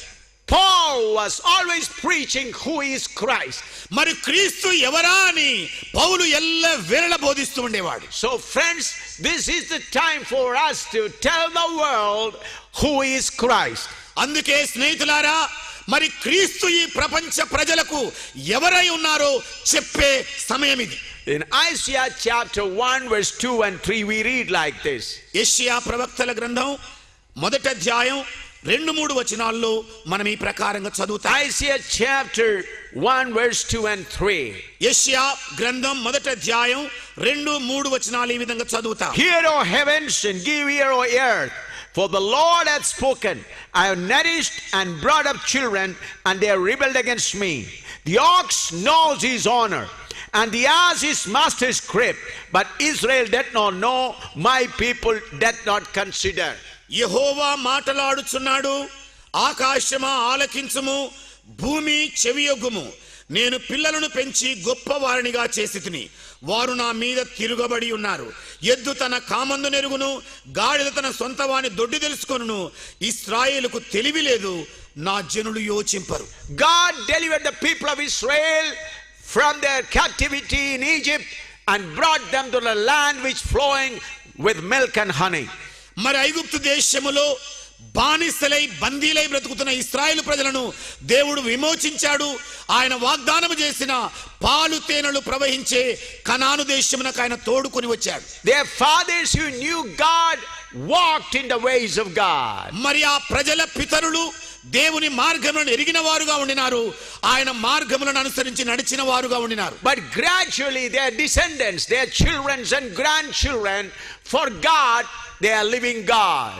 Paul was always preaching who is Christ. మరి క్రీస్తు ఎవరా అని పౌలు ఎల్ల వేళ బోధిస్తూ ఉండేవాడు. So friends, this is the time for us to tell the world who is Christ. అందుకే స్నేహితులారా, మరి క్రీస్తు ఈ ప్రపంచ ప్రజలకు ఎవరై ఉన్నారో చెప్పే సమయం ఇది. In Isaiah chapter 1 verse 2 and 3 we read like this. యెషయా ప్రవక్తల గ్రంథం 1వ అధ్యాయం 2-3 వచనాల్లో మనం ఈ ప్రకారంగా చదువుతాం. Isaiah chapter 1 verse 2 and 3. యెషయా గ్రంథం 1వ అధ్యాయం 2-3 వచనాలు ఈ విధంగా చదువుతాం. Hear, O heavens, and give ear, O earth, for the Lord hath spoken. I have nourished and brought up children, and they have rebelled against me. The ox knows his honor, and the ass his master's crib, but Israel doth not know, my people doth not consider. యెహోవా మాటలాడుచున్నాడు, ఆకాశమా ఆలకించుము, భూమి చెవియొగ్గుము. నేను పిల్లలను పెంచి గొప్పవారినిగా చేసితిని, వారు నా మీద తిరుగబడి ఉన్నారు. ఎద్దు తన కామందు నెరుగును, గాడిద తన సొంత వాని దొడ్డి తెలుసుకొనును. ఇశ్రాయేలుకు తెలివి లేదు, నా జనులు యోచింపరు. God delivered the people of Israel from their captivity in Egypt and brought them to the land which flowing with milk and honey. మరి ఐగుప్తు దేశములో బానిసలై బందీలై బ్రతుకుతున్న ఇశ్రాయేలు ప్రజలను దేవుడు విమోచించాడు. ఆయన వాగ్దానం చేసిన పాలు తేనెలు ప్రవహించే కనాను దేశమునకు ఆయన తోడుకొని వచ్చాడు. Their fathers who knew God walked in the ways of God. మరి ఆ ప్రజల పితరులు దేవుని మార్గములను ఎరిగిన వారుగా ఉండినారు, ఆయన మార్గములను అనుసరించి నడిచిన వారుగా ఉండినారు. But gradually their descendants, their children and grandchildren forgot they are living God.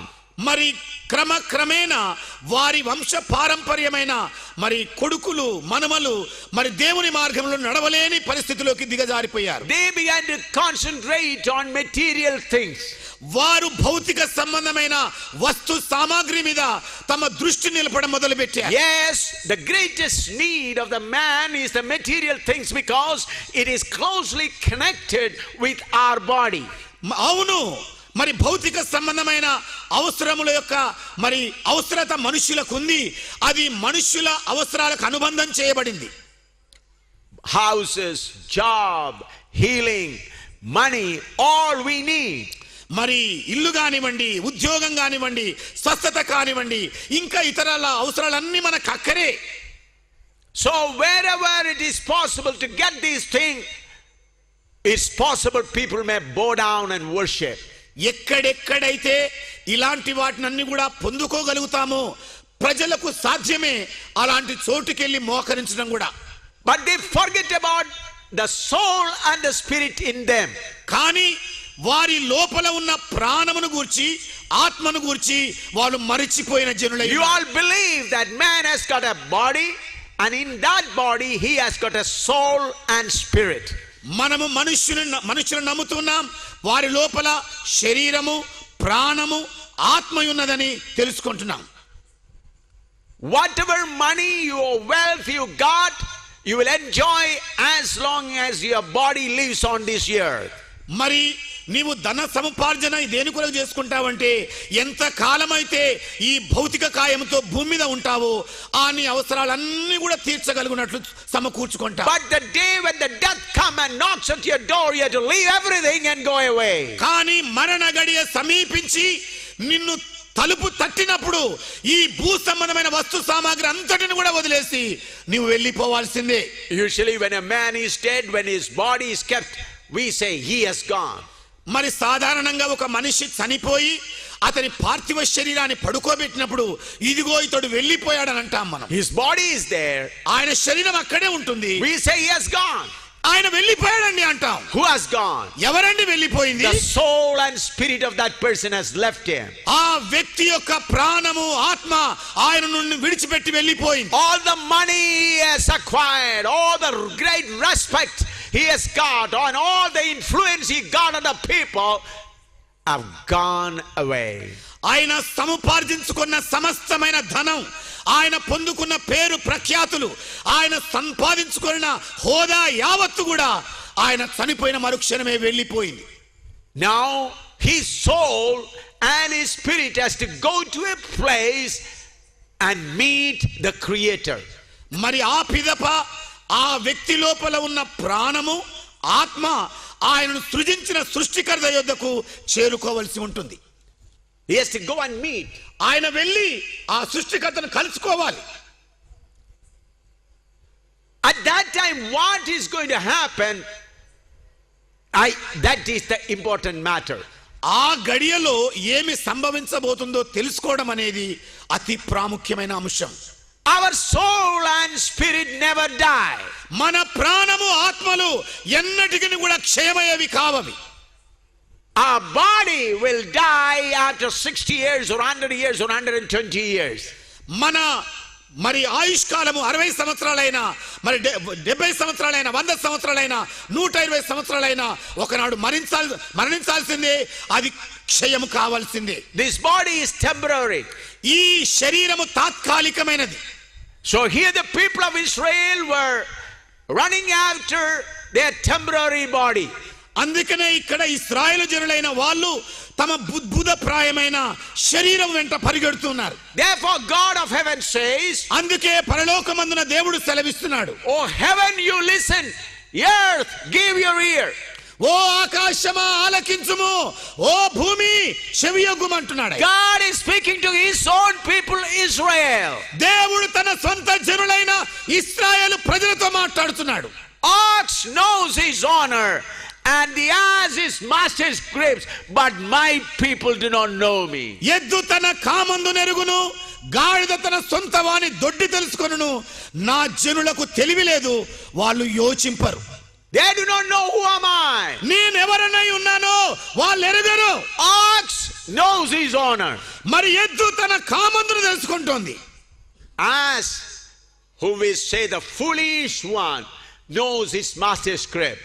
మరి క్రమక్రమేణా వారి వంశ పారంపర్యమైన మరి కొడుకులు మనమలు మరి దేవుని మార్గంలో నడవలేని పరిస్థితిలోకి దిగజారిపోయారు. They began to concentrate on material things. వారు భౌతిక సంబంధమైన వస్తు సామాగ్రి మీద తమ దృష్టి నిలపడం మొదలుపెట్టారు. Yes, the greatest need of the man is the material things because it is closely connected with our body. అవును, మరి భౌతిక సంబంధమైన అవసరముల యొక్క మరి అవసరత మనుషులకు ఉంది, అది మనుషుల అవసరాలకు అనుబంధం చేయబడింది. Houses, job, healing, money, all we need. మరి ఇల్లు కానివ్వండి, ఉద్యోగం కానివ్వండి, స్వస్థత కానివ్వండి, ఇంకా ఇతరాల అవసరాలన్నీ మనకు అక్కరే. So wherever it is possible to get these things, it's possible people may bow down and worship. ఎక్కడెక్కడైతే ఇలాంటి వాటినన్నీ కూడా పొందుకోగలుగుతామో ప్రజలకు సాధ్యమే అలాంటి చోటుకెళ్ళి మోకరించడం కూడా. But they forget about the soul and the spirit in them. కానీ వారి లోపల ఉన్న ప్రాణమును గూర్చి ఆత్మను గూర్చి వాళ్ళు మరిచిపోయిన జనులై. You all believe that man has got a body and in that body he has got a soul and spirit. మనము మనుషులను నమ్ముతున్నాం, వారి లోపల శరీరము ప్రాణము ఆత్మ ఉన్నదని తెలుసుకుంటున్నాం. Whatever money or wealth you got, you will enjoy as long as your body lives on this earth. మరి నీవు ధన సముపార్జన దేని కొరకు చేసుకుంటావంటే ఎంత కాలమైతే ఈ భౌతిక కాయంతో భూమి మీద ఉంటావో ఆ నీ అవసరాలన్నీ కూడా తీర్చగలుగునట్లు సమకూర్చుకుంటావు. But the day when the death come and knocks at your door, you have to leave everything and go away. కానీ మరణ గడియ సమీపించి నిన్ను తలుపు తట్టినప్పుడు ఈ భూ సంబంధమైన వస్తు సామాగ్రి అంతటిని కూడా వదిలేసి నీవు వెళ్ళిపోవాల్సిందే. Usually when a man is dead, when his body is kept, we say he has gone. మరి సాధారణంగా ఒక మనిషి చనిపోయి అతని పార్థివ శరీరాన్ని పడుకోబెట్టినప్పుడు ఇదిగో ఇతడు వెళ్ళిపోయాడని అంటాం మనం. His body is there, ఆయన శరీరం అక్కడే ఉంటుంది, we say he has gone. ఆయన వెళ్ళిపోయాడండి అంటాం. Who has gone? ఎవరండి వెళ్ళిపోయింది? The soul and spirit of that person has left him. ఆ వ్యక్తి యొక్క ప్రాణము ఆత్మ ఆయన నుండి విడిచిపెట్టి వెళ్ళిపోయింది. All the money he has acquired, all the great respect he has got, and all the influence he got on the people have gone away. ఆయన సముపార్జించుకున్న సమస్తమైన ధనం, ఆయన పొందుకున్న పేరు ప్రఖ్యాతులు, ఆయన సంపాదించుకున్న హోదా యావత్తు కూడా ఆయన చనిపోయిన మరుక్షణమే వెళ్ళిపోయింది. Now his soul and his spirit has to go to a place and meet the Creator. మరి ఆ పిదప ఆ వ్యక్తి లోపల ఉన్న ప్రాణము ఆత్మ ఆయనను సృజించిన సృష్టికర్త యొద్దకు చేరుకోవలసి ఉంటుంది. He has to go and meet. ఆయన వెళ్ళి ఆ సృష్టికర్తను కలుసుకోవాలి. At that time what is going to happen, that is the important matter. ఆ గడియలో ఏమి సంభవించబోతుందో తెలుసుకోవడం అనేది అతి ప్రాముఖ్యమైన అంశం. Our soul and spirit never die. మన ప్రాణము ఆత్మలు ఎన్నటికి కూడా క్షయమయ్యేవి కావవి. Our body will die after 60 years or 100 years or 120 years. మన మరి ఆయుష్కాలము 60 సంవత్సరాలైనా మరి 70 సంవత్సరాలైనా 100 సంవత్సరాలైనా 120 సంవత్సరాలైనా ఒకనాడు మరణించాల్సిందే, అది క్షయము కావాల్సిందే. This body is temporary. ఈ శరీరము తాత్కాలికమైనది. So here the people of Israel were running after their temporary body. అందుకనే ఇక్కడ ఇశ్రాయేలు జనులైన వాళ్ళు తమ బుద్ధప్రాయమైన శరీరం వెంట పరిగెడుతున్నారు. Therefore God of heaven says, అందుకే పరలోకమందున దేవుడు సెలవిస్తున్నాడు, O heaven, you listen, earth, give your ear. ఓ ఆకాశమా ఆలకించుము, ఓ భూమి చెవియొగ్గుమంటున్నాడు. God is speaking to his own people Israel. దేవుడు తన సొంత జనులైన ఇశ్రాయేలు ప్రజలతో మాట్లాడుతున్నాడు. Ox knows his honor and the ass is master's grapes, but my people do not know me. ఎద్దు తన కామందు నెరుగును, గాడిద తన సొంత వాని దొడ్డి తెలుసుకొనును, నా జనులకు తెలివి లేదు, వాళ్ళు యోచింపరు. They do not know who am I. నేనెవరనై ఉన్నానో వాళ్ళు ఎరుగరు. Ox knows his honor. మరి ఎద్దు తన కామందును తెలుసుకుంటోంది. Ass, who will say the foolish one, knows his master's crib.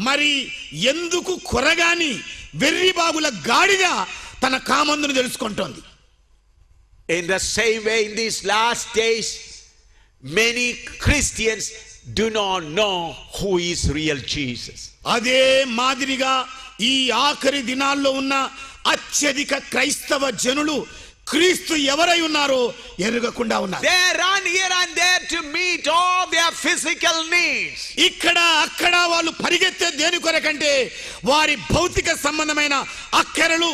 మరి ఎందుకు కొరగాని వెర్రి బాగుల గాడిద తన కామందును తెలుసుకుంటోంది. In the same way, in these last days, many Christians do not know who is real Jesus. అదే మాదిరిగా ఈ ఆఖరి దినాల్లో ఉన్న అత్యధిక క్రైస్తవ జనులు క్రీస్తు ఎవరై ఉన్నారో ఎరుగకుండా ఉన్నారు. They run here and there to meet all their physical needs. ఇక్కడ అక్కడ వాళ్ళు పరిగెత్తే దేని కొరకంటే వారి భౌతిక సంబంధమైన అక్కరలు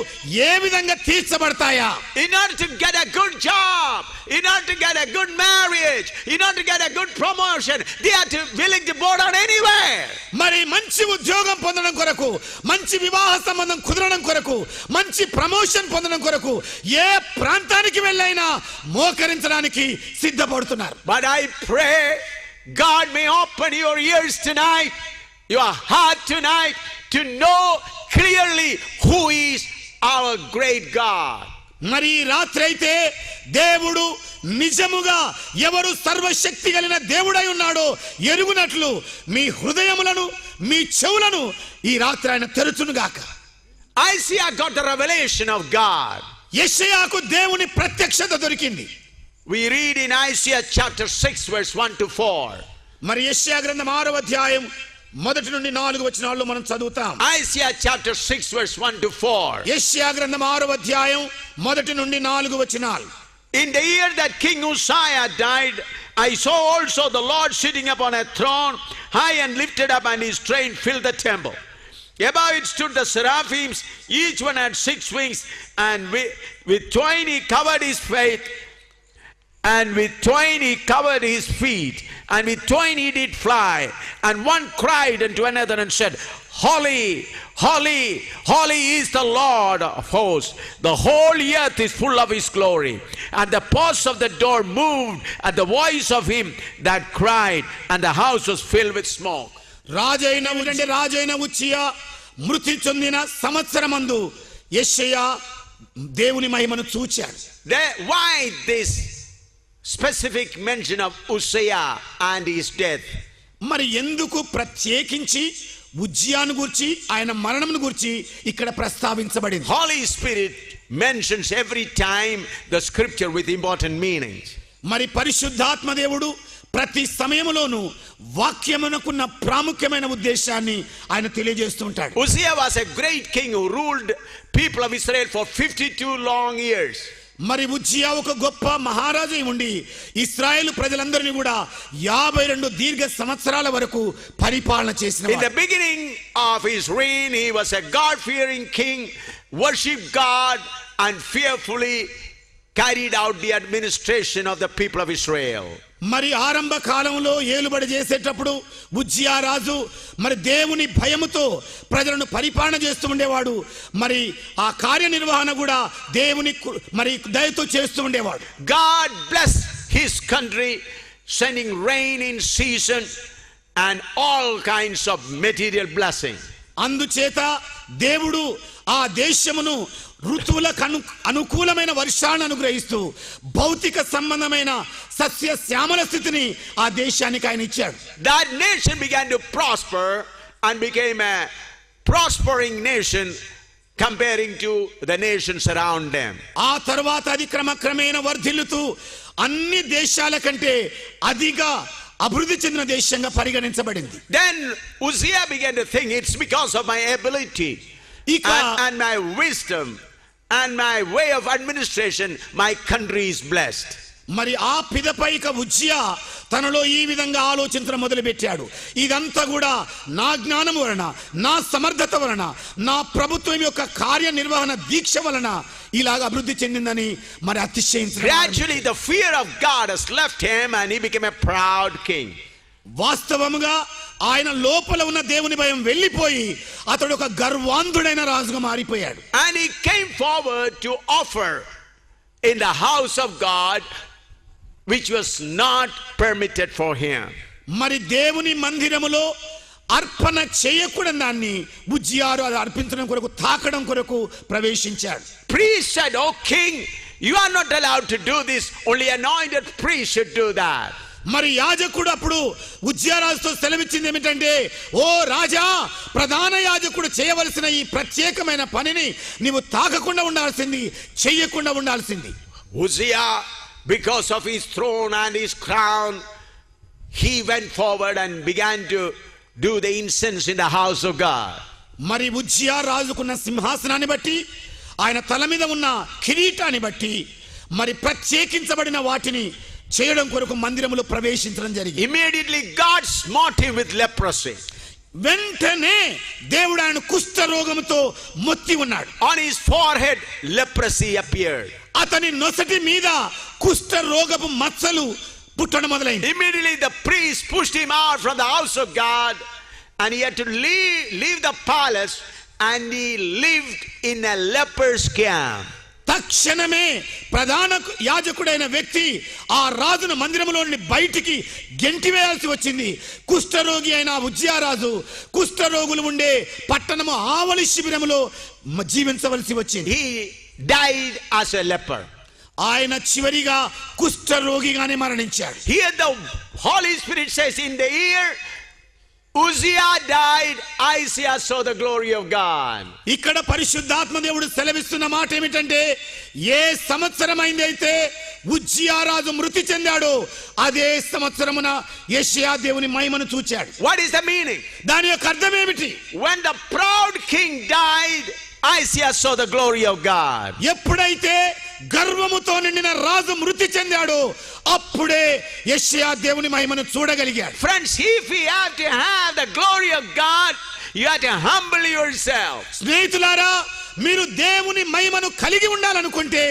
ఏ విధంగా తీర్చబడతాయా, In order to get a good job, in order to get a good marriage, in order to get a good promotion, they are willing to bow down anywhere. మరి మంచి ఉద్యోగం పొందడం కొరకు, మంచి వివాహ సంబంధం కుదరడం కొరకు, మంచి ప్రమోషన్ పొందడం కొరకు ఏ ప్రాంతానికి వెళ్ళైనా మోకరించడానికి సిద్ధపడుతున్నారు. But I pray God may open your ears tonight, your heart tonight, to know clearly who is our great God. మరి రాత్రి అయితే దేవుడు నిజముగా ఎవరు సర్వశక్తి కలిగిన దేవుడై ఉన్నాడో ఎరుగునట్లు మీ హృదయములను మీ చెవులను ఈ రాత్రి ఆయన తెరుచునుగాక. Isaiah got the revelation of God. యెషయాకు దేవుని ప్రత్యక్షత దొరికింది. We read in Isaiah chapter 6 verse 1 to 4. మరి యెషయా గ్రంథం 6వ అధ్యాయం 1 నుండి 4 వచనాల్లో మనం చదువుతాం. Isaiah chapter 6 verse 1 to 4. యెషయా గ్రంథం 6వ అధ్యాయం 1 నుండి 4 వచనాలు. In the year that King Uzziah died, I saw also the Lord sitting upon a throne, high and lifted up, and his train filled the temple. Above it stood the seraphims, each one had 6 wings, and with twain he covered his face, and with twain he covered his feet, and with twain he did fly. And one cried unto another and said, Holy, holy, holy is the Lord of hosts. The whole earth is full of his glory. And the posts of the door moved at the voice of him that cried, and the house was filled with smoke. రాజైన ఉజ్జియా మృతి చెందిన సంవత్సరమందు యెషయా దేవుని మహిమను చూచాడు. Why this specific mention of Uzziah and his death? మరి ఎందుకు ప్రత్యేకించి ఉజ్జియాను గురించి ఆయన మరణమును గురించి ఇక్కడ ప్రస్తావించబడింది? Holy Spirit mentions every time the scripture with important meanings. మరి పరిశుద్ధాత్మ దేవుడు ప్రతి సమయంలోనూ వాక్యమునకున్న ప్రాముఖ్యమైన ఉద్దేశాన్ని ఆయన తెలియజేస్తూ ఉంటాడు. Uzziah was a great king who ruled people of Israel for 52 long years. మరి ఉజ్జియా ఒక గొప్ప మహారాజు ఉండి ఇశ్రాయేలు ప్రజలందరినీ కూడా 52 దీర్ఘ సంవత్సరాల వరకు పరిపాలన చేసిన. In the beginning of his reign, he was a God-fearing king, worshipped God, and fearfully carried out the administration of the people of Israel. మరి ఆరంభ కాలంలో ఏలుబడి చేసేటప్పుడు ఉజ్జియా రాజు మరి దేవుని భయముతో ప్రజలను పరిపాలన చేస్తూ ఉండేవాడు. మరి ఆ కార్యనిర్వహణ కూడా దేవుని మరి దయతో చేస్తూ ఉండేవాడు. God blessed his country, sending rain in season and all kinds of material blessing. అందుచేత దేవుడు ఆ దేశమును ఋతువులకు అనుకూలమైన వర్షాలను అనుగ్రహిస్తూ భౌతిక సంబంధమైన సస్య శ్యామల స్థితిని ఆ దేశానికి ఆయన ఇచ్చాడు. That nation began to prosper and became a prospering nation comparing to the nations around them. ఆ తర్వాత అది క్రమక్రమేణా వర్ధిల్లుతూ అన్ని దేశాల కంటే అభివృద్ధి చెందిన దేశంగా పరిగణించబడింది. Then Uzziah began to think, it's because of my ability and my wisdom and my way of administration, my country is blessed. మరి ఆ పిదపైక ఉజ్జియా తనలో ఈ విధంగా ఆలోచించడం మొదలుపెట్టాడు. ఇదంతా కూడా నా జ్ఞానం వలన, నా సమర్థత వలన, నా ప్రభుత్వం యొక్క కార్యనిర్వహణ దీక్ష వలన ఇలాగ అభివృద్ధి చెందిందని మరి అతిశయించాడు. Gradually the fear of God has left him and he became a proud king. వాస్తవముగా ఆయన లోపల ఉన్న దేవుని భయం వెళ్ళిపోయి అతడు ఒక గర్వాంధుడైన రాజుగా మారిపోయాడు. And he came forward to offer in the house of God which was not permitted for him. మరి దేవుని మందిరములో అర్పణ చేయకూడని దాన్ని ఉజ్జియారు అర్పించడం కొరకు, తాకడం కొరకు ప్రవేశించాడు. Priest said, "Oh king, you are not allowed to do this, only anointed priest should do that." మరి యాజకుడు అప్పుడు ఉజ్జియారాజుతో సెలవిచ్చింది ఏమిటంటే, ఓ రాజా, ప్రధాన యాజకుడు చేయవలసిన ఈ ప్రత్యేకమైన పనిని నీవు తాకకుండా ఉండాల్సింది, చెయ్యకుండా ఉండాల్సింది. Uzziah, because of his throne and his crown, he went forward and began to do the incense in the house of God. మరి ఉజ్జియా రాజుకున్న సింహాసనాన్ని బట్టి, ఆయన తల మీద ఉన్న కిరీటాన్ని బట్టి మరి ప్రత్యేకించబడిన వాటిని చేయడం కొరకు మందిరములో ప్రవేశించడం జరిగింది. Immediately God smote him with leprosy. వెంటనే దేవుడు ఆయన కుష్ఠ రోగముతో మొత్తి ఉన్నాడు. On his forehead leprosy appeared. అతని నొసటి మీద కుష్ఠ రోగపు మచ్చలు పుట్టడం మొదలైంది. Immediately the priest pushed him out from the house of God and he had to leave the palace and he lived in a leper's camp. తక్షణమే ప్రధాన యాజకుడైన వ్యక్తి ఆ రాజును మందిరములో నుండి బయటికి గెంటివేయాల్సి వచ్చింది. కుష్ఠరోగి అయిన ఉజ్జియా రాజు కుష్ఠరోగులు ఉండే పట్టణము ఆవలి శిబిరములో జీవించవలసి వచ్చింది. He died as a leper. ఆయన చివరిగా కుష్ఠరోగిగానే మరణించాడు. Here the Holy Spirit says, in the year Uzziah died, Isaiah saw the glory of God. ఇక్కడ పరిశుద్ధాత్మ దేవుడు సెలవిస్తున్న మాట ఏమిటంటే, ఏ సంవత్సరం అయిందైతే ఉజ్జియా రాజు మృతి చెందాడో అదే సంవత్సరమున యెషయా దేవుని మహిమను చూచాడు. What is the meaning? దాని యొక్క అర్థం ఏమిటి? When the proud king died, Isaiah saw the glory of God. ఎప్పుడైతే గర్వముతో నిండిన రాజు మృతి చెందాడో అప్పుడే యెషయా దేవుని మహిమను చూడగలిగాడు. Friends, if we have to have the glory of God, you have to humble yourself. స్నేహితులారా, మీరు దేవుని మహిమను కలిగి ఉండాలనుకుంటే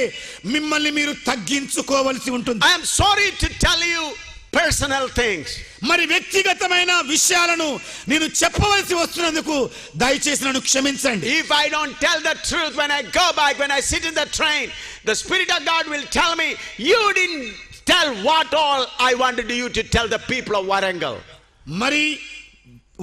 మిమ్మల్ని మీరు తగ్గించుకోవలసి ఉంటుంది. I am sorry to tell you personal things. మరి వ్యక్తిగతమైన విషయాలను నేను చెప్పవలసి వస్తున్నందుకు దయచేసి నన్ను క్షమించండి. If I don't tell the truth when I go back, when I sit in the train, the Spirit of God will tell me, you didn't tell what all I wanted you to tell the people of Warangal. మరి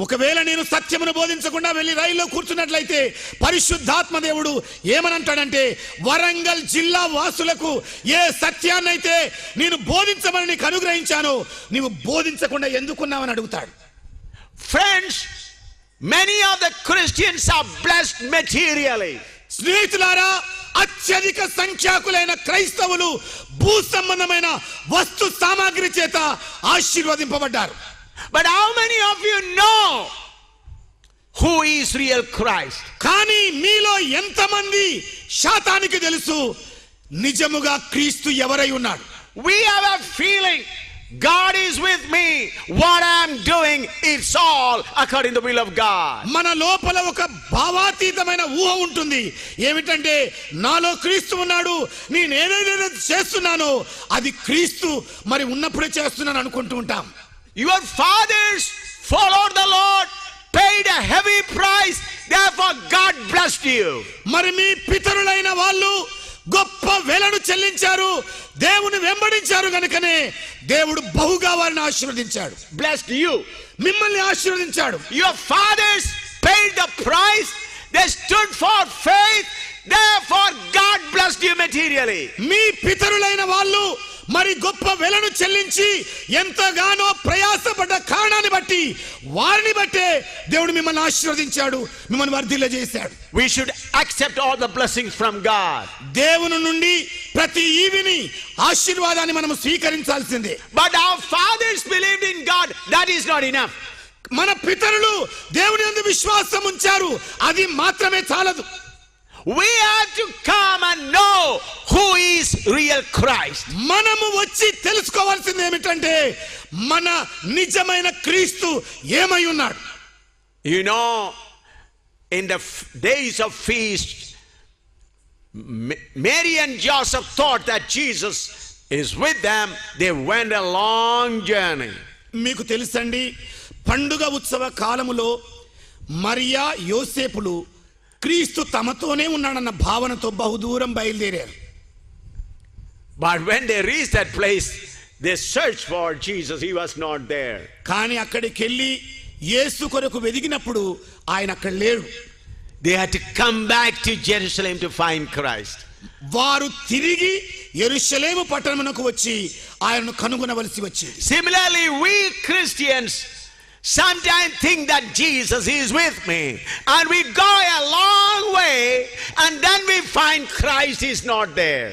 ఒకవేళ నేను సత్యమును బోధించకుండా వెళ్ళి రైల్లో కూర్చున్నట్లయితే పరిశుద్ధాత్మ దేవుడు ఏమనంటాడంటే, వరంగల్ జిల్లా వాసులకు ఏ సత్యాన్నైతే నేను బోధించమని నీకు అనుగ్రహించానో నీవు బోధించకుండా ఎందుకున్నావని అడుగుతాడు. Friends, many of the Christians are blessed materially. స్నేహితులారా, అత్యధిక సంఖ్యాకులైన క్రైస్తవులు భూ సంబంధమైన వస్తు సామాగ్రి చేత ఆశీర్వదింపబడ్డారు. But how many of you know who is real Christ? కానీ మీలో ఎంతమంది శాతానికి తెలుసు నిజముగా క్రీస్తు ఎవరై ఉన్నాడు? We have a feeling God is with me. What I am doing, it's all according to the will of God. మన లోపల ఒక భావాతీతమైన ఊహ ఉంటుంది. ఏమిటంటే, నాలో క్రీస్తు ఉన్నాడు, నేను ఏదైతే చేస్తున్నానో అది క్రీస్తు మరి ఉన్నప్పుడే చేస్తున్నాను అనుకుంటూ ఉంటాం. Your fathers followed the Lord, paid a heavy price, therefore God blessed you. మరి మీ పితరులైన వాళ్ళు గొప్ప వెలను చెల్లించారు, దేవుని వెంబడించారు గనుకనే దేవుడు బహుగా వారిని ఆశీర్వదించాడు. Blessed you. మిమ్మల్ని ఆశీర్వదించాడు. Your fathers paid the price, they stood for faith, therefore God blessed you materially. మీ పితరులైన వాళ్ళు మరి గొప్ప వెలను చెల్లించి ఎంతగానో ప్రయాసపడ్డ కారణాన్ని బట్టి వారిని బట్టే దేవుడు మిమ్మల్ని ఆశీర్వదించాడు, మిమ్మల్ని వర్ధిల్ల చేశాడు. We should accept all the blessings from God. దేవుని నుండి ప్రతి ఈవిని ఆశీర్వాదాన్ని మనం స్వీకరించాల్సిందే. But our fathers believed in God. That is not enough. మన పితరులు దేవుని యందు విశ్వాసం ఉంచారు, అది మాత్రమే చాలదు. We have to come and know who is real Christ. మనము వచ్చి తెలుసుకోవాల్సింది ఏమిటంటే మన నిజమైన క్రీస్తు ఏమై ఉన్నాడు. You know, in the days of feast, Mary and Joseph thought that Jesus is with them. They went a long journey. మీకు తెలుసండి, పండుగ ఉత్సవ కాలములో మరియా యోసేపులు క్రీస్తు తమతోనే ఉన్నాడన్న భావనతో బహుదూరం బయలుదేరారు. But when they reached that place, they searched for Jesus. He was not there. కానీ అక్కడికి వెళ్ళి యేసు కొరకు వెదిగినప్పుడు ఆయన అక్కడ లేడు. They had to come back to Jerusalem to find Christ. వారు తిరిగి యెరూషలేము పట్టణమునకు వచ్చి ఆయనను కనుగొనవలసి వచ్చింది. Similarly, we Christians sometimes think that Jesus is with me, and we go a long way and then we find Christ is not there.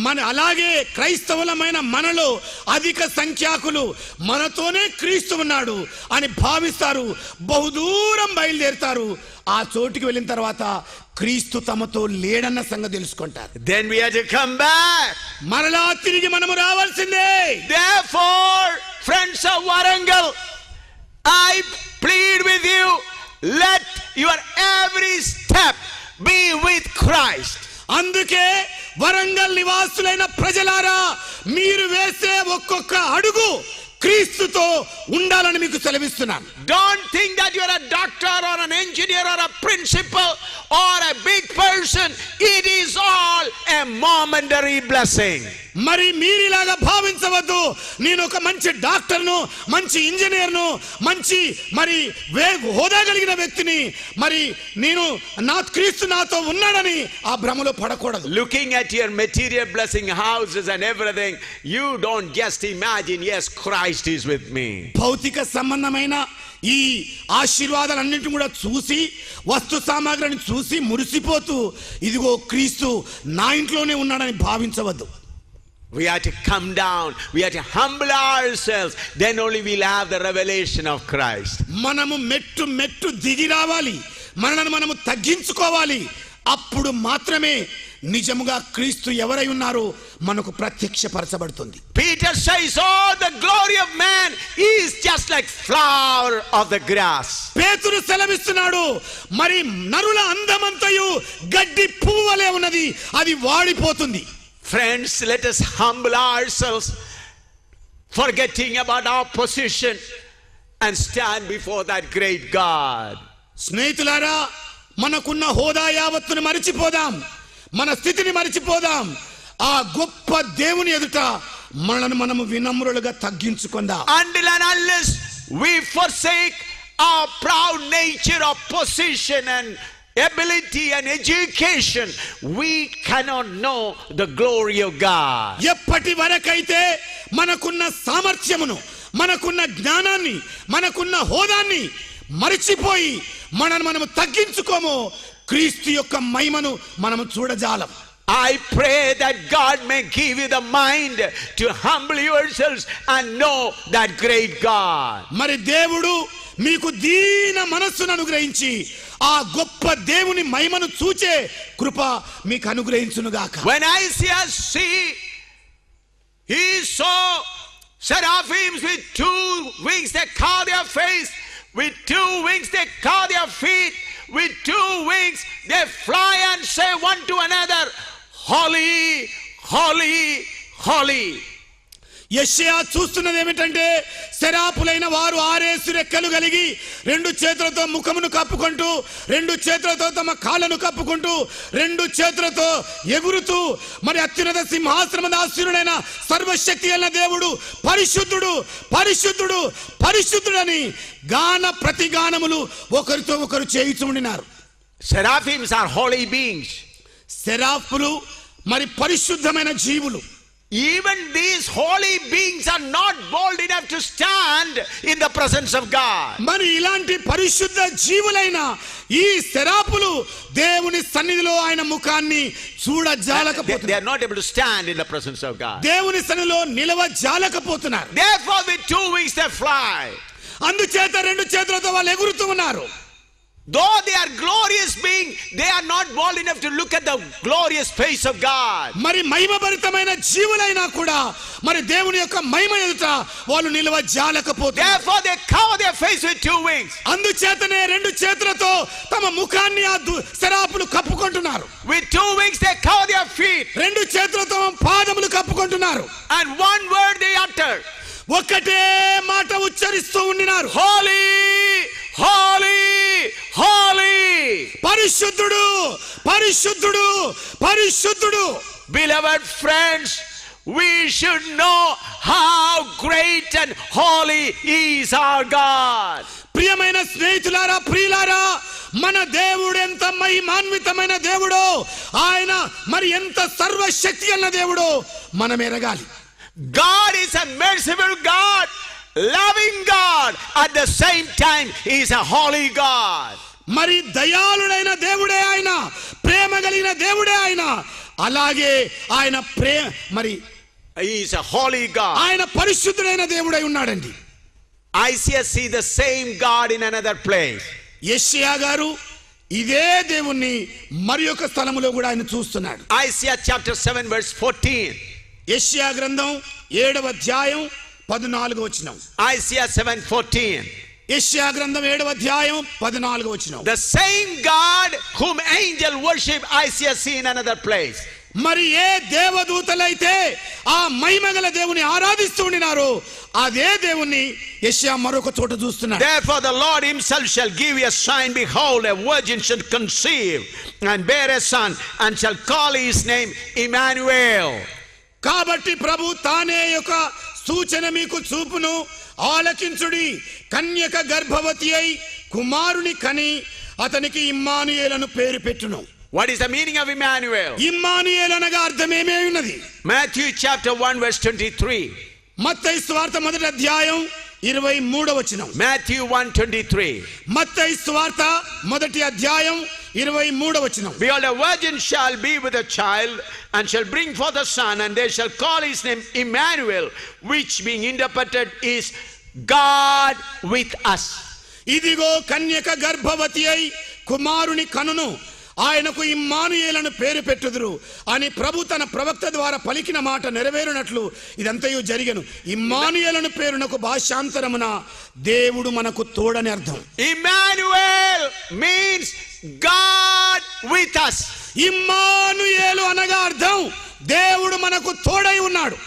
మన అలాగే క్రైస్తవులమైన మనలో అధిక సంఖ్యాకులు మనతోనే క్రీస్తు ఉన్నాడు అని భావిస్తారు, బహుదూరం బయలుదేరుతారు. ఆ చోటుకి వెళ్ళిన తర్వాత క్రీస్తు తమతో లేడన్న సంగతి తెలుసుకుంటారు. Then we have to come back. మరలా తిరిగి మనము రావాల్సిందే. Therefore, friends of Warangal, I plead with you, let your every step be with Christ. అందుకే వరంగల్ నివాసులైన ప్రజలారా, మీరు వేసే ఒక్కొక్క అడుగు క్రీస్తుతో ఉండాలని మీకు సెలవిస్తున్నాను. Don't think that you are a doctor or an engineer or a principal or a big person. It is all a momentary blessing. మరి మీరిలాగా భావించవద్దు, నేను ఒక మంచి డాక్టర్ను, మంచి ఇంజనీర్ను, మంచి మరి హోదా కలిగిన వ్యక్తిని, మరి నేను నా క్రీస్తు నాతో ఉన్నాడని ఆ భ్రమలో పడకూడదు. Looking at your material blessing, houses and everything, you don't just imagine, yes, Christ is with me. భౌతిక సంబంధమైన ఈ ఆశీర్వాదాలన్నింటినీ కూడా చూసి, వస్తు సామాగ్రిని చూసి మురిసిపోతూ ఇదిగో క్రీస్తు నా ఇంట్లోనే ఉన్నాడని భావించవద్దు. We have to come down. We have to humble ourselves. Then only we'll have the revelation of Christ. మనము మెట్టు మెట్టు దిగి రావాలి, మనల్ని మనము తగ్గించుకోవాలి. అప్పుడు మాత్రమే నిజముగా క్రీస్తు ఎవరై ఉన్నారో మనకు ప్రత్యక్షపరచబడుతుంది. Peter says, oh, the glory of man is just like flower of the grass. పేతురు సెలవిస్తున్నాడు, మరి నరుల అందమంతయు గడ్డి పువ్వు వలె ఉన్నది, అది వాడిపోతుంది. Friends, let us humble ourselves, forgetting about our position, and stand before that great God. స్నేహితులారా, మనకున్న హోదా యావత్తును మరిచిపోదాం, మన స్థితిని మరిచిపోదాం. ఆ గొప్ప దేవుని ఎదుట మనల్ని మనము వినమ్రులుగా తగ్గించుకుందాం. Until and unless we forsake our proud nature of position and ability and education, we cannot know the glory of God. ఎప్పటి వరకైతే మనకున్న సామర్థ్యమును, మనకున్న జ్ఞానాన్ని, మనకున్న హోదాన్ని మరిచిపోయి మనను మనము తగ్గించుకోమో క్రీస్తు యొక్క మహిమను మనము చూడజాలం. I pray that God may give you the mind to humble yourselves and know that great God. మరి దేవుడు మీకు దీన మనస్సును అనుగ్రహించి ఆ గొప్ప దేవుని మహిమను చూచే కృప మీకు అనుగ్రహించునుగాక. When Isaiah he saw seraphims with 2 wings, they cover their face, with 2 wings they cover their feet, with 2 wings they fly and say one to another, holy, holy, holy. యెషయా చూస్తున్నది ఏమిటంటే, శరాపులైన వారు 6 రెక్కలు కలిగి 2 చేతులతో ముఖమును కప్పుకుంటూ, 2 చేతులతో తమ కాళ్ళను కప్పుకుంటూ, 2 చేతులతో ఎగురుతూ, మరి అత్యున్నత సింహాసనమున ఆసీనుడైన సర్వశక్తి గల దేవుడు పరిశుద్ధుడు, పరిశుద్ధుడు, పరిశుద్ధుడని గాన ప్రతిగానములు ఒకరితో ఒకరు చేయుచుండినారు. Seraphims are holy beings. శరాపులు మరి పరిశుద్ధమైన జీవులు. even these holy beings are not bold enough to stand in the presence of God. మరి ఇలాంటి పరిశుద్ధ జీవులైన ఈ శరాపులు దేవుని సన్నిధిలో ఆయన ముఖాన్ని చూడజాలకపోతున్నారు. They are not able to stand in the presence of God. దేవుని సన్నిధిలో నిలవజాలకపోతున్నారు. Therefore with 2 wings they fly. అందుచేత 2 చేతులతో వాళ్ళు ఎగురుతూ ఉన్నారు. Though they are glorious beings, they are not bold enough to look at the glorious face of God. మరి మహిమభరితమైన జీవులైనా కూడా మరి దేవుని యొక్క మహిమ ఎదుట వాళ్ళు నిలవజాలకపోతున్నారు. Therefore they cover their face with 2 wings. అందుచేతనే 2 చేతులతో తమ ముఖాన్ని ఆ శరాపులు కప్పుకుంటున్నారు. With 2 wings they cover their feet. 2 చేతులతో పాదములు కప్పుకుంటున్నారు. And one word they utter. ఒకటే మాట ఉచ్చరిస్తూ ఉండినారు. Holy, holy, holy. పరిశుద్ధుడు, పరిశుద్ధుడు, పరిశుద్ధుడు. Beloved friends, we should know how great and holy is our God. ప్రియమైన స్నేహితులారా, ప్రియులారా, మన దేవుడు ఎంత మహిమాన్వితమైన దేవుడో, ఆయన మరి ఎంత సర్వశక్తి గల దేవుడో మనం ఎరగాలి. God is a merciful God, loving God, at the same time he is a holy God. మరి దయాళుడైన దేవుడే ఆయన, ప్రేమ కలిగిన దేవుడే ఆయన, అలాగే ఆయన మరి he is a holy God. ఆయన పరిశుద్ధుడైన దేవుడై ఉన్నాడండి. Isaiah see the same God in another place. యెషయా గారు ఇదే దేవుణ్ణి మరి ఒక స్థలములో కూడా ఆయన చూస్తున్నాడు. Isaiah chapter 7 verse 14. యెషయా గ్రంథం 7వ అధ్యాయం 14వ వచనం. Isaiah 7:14. యెషయా గ్రంథం 7వ అధ్యాయం 14వ వచనం. The same God whom angel worship Isaiah see in another place. మరి ఏ దేవదూతలైతే ఆ మహిమగల దేవుని ఆరాధిస్తూ ఉండినారో అదే దేవుని యెషయా మరొక చోట చూస్తున్నాడు. Therefore the Lord himself shall give you a sign, behold, a virgin shall conceive and bear a son and shall call his name Emmanuel. కాబట్టి ప్రభు తానే యొక్క సూచన మీకు చూపును, ఆలకించుడి, కన్యక గర్భవతి అయి కుమారుని కని అతనికి ఇమ్మానుయేలను పేరు పెట్టును. What is the meaning of Emmanuel? Immanuel అనగా అర్థం ఏమై ఉన్నది? Matthew chapter 1 verse 23. మత్తయి సువార్త 1వ అధ్యాయం 23వ వచనం. Matthew 1:23. మత్తయి సువార్త 1వ అధ్యాయం 23వ వచనం. Behold, a virgin shall be with a child and shall bring forth a son, and they shall call his name Emmanuel, which being interpreted is God with us. ఇదిగో కన్యక గర్భవతి అయి కుమారుని కనును, ఆయనకు ఇమ్మానుయేలను పేరు పెట్టుదురు అని ప్రభు తన ప్రవక్త ద్వారా పలికిన మాట నెరవేరునట్లు ఇదంతయు జరిగెను. ఇమ్మానుయేలను పేరునకు భాషాంతరమున దేవుడు మనకు తోడని అర్థం. Emmanuel means God with us. Immanuel అనగా అర్థం దేవుడు మనకు తోడై ఉన్నాడు.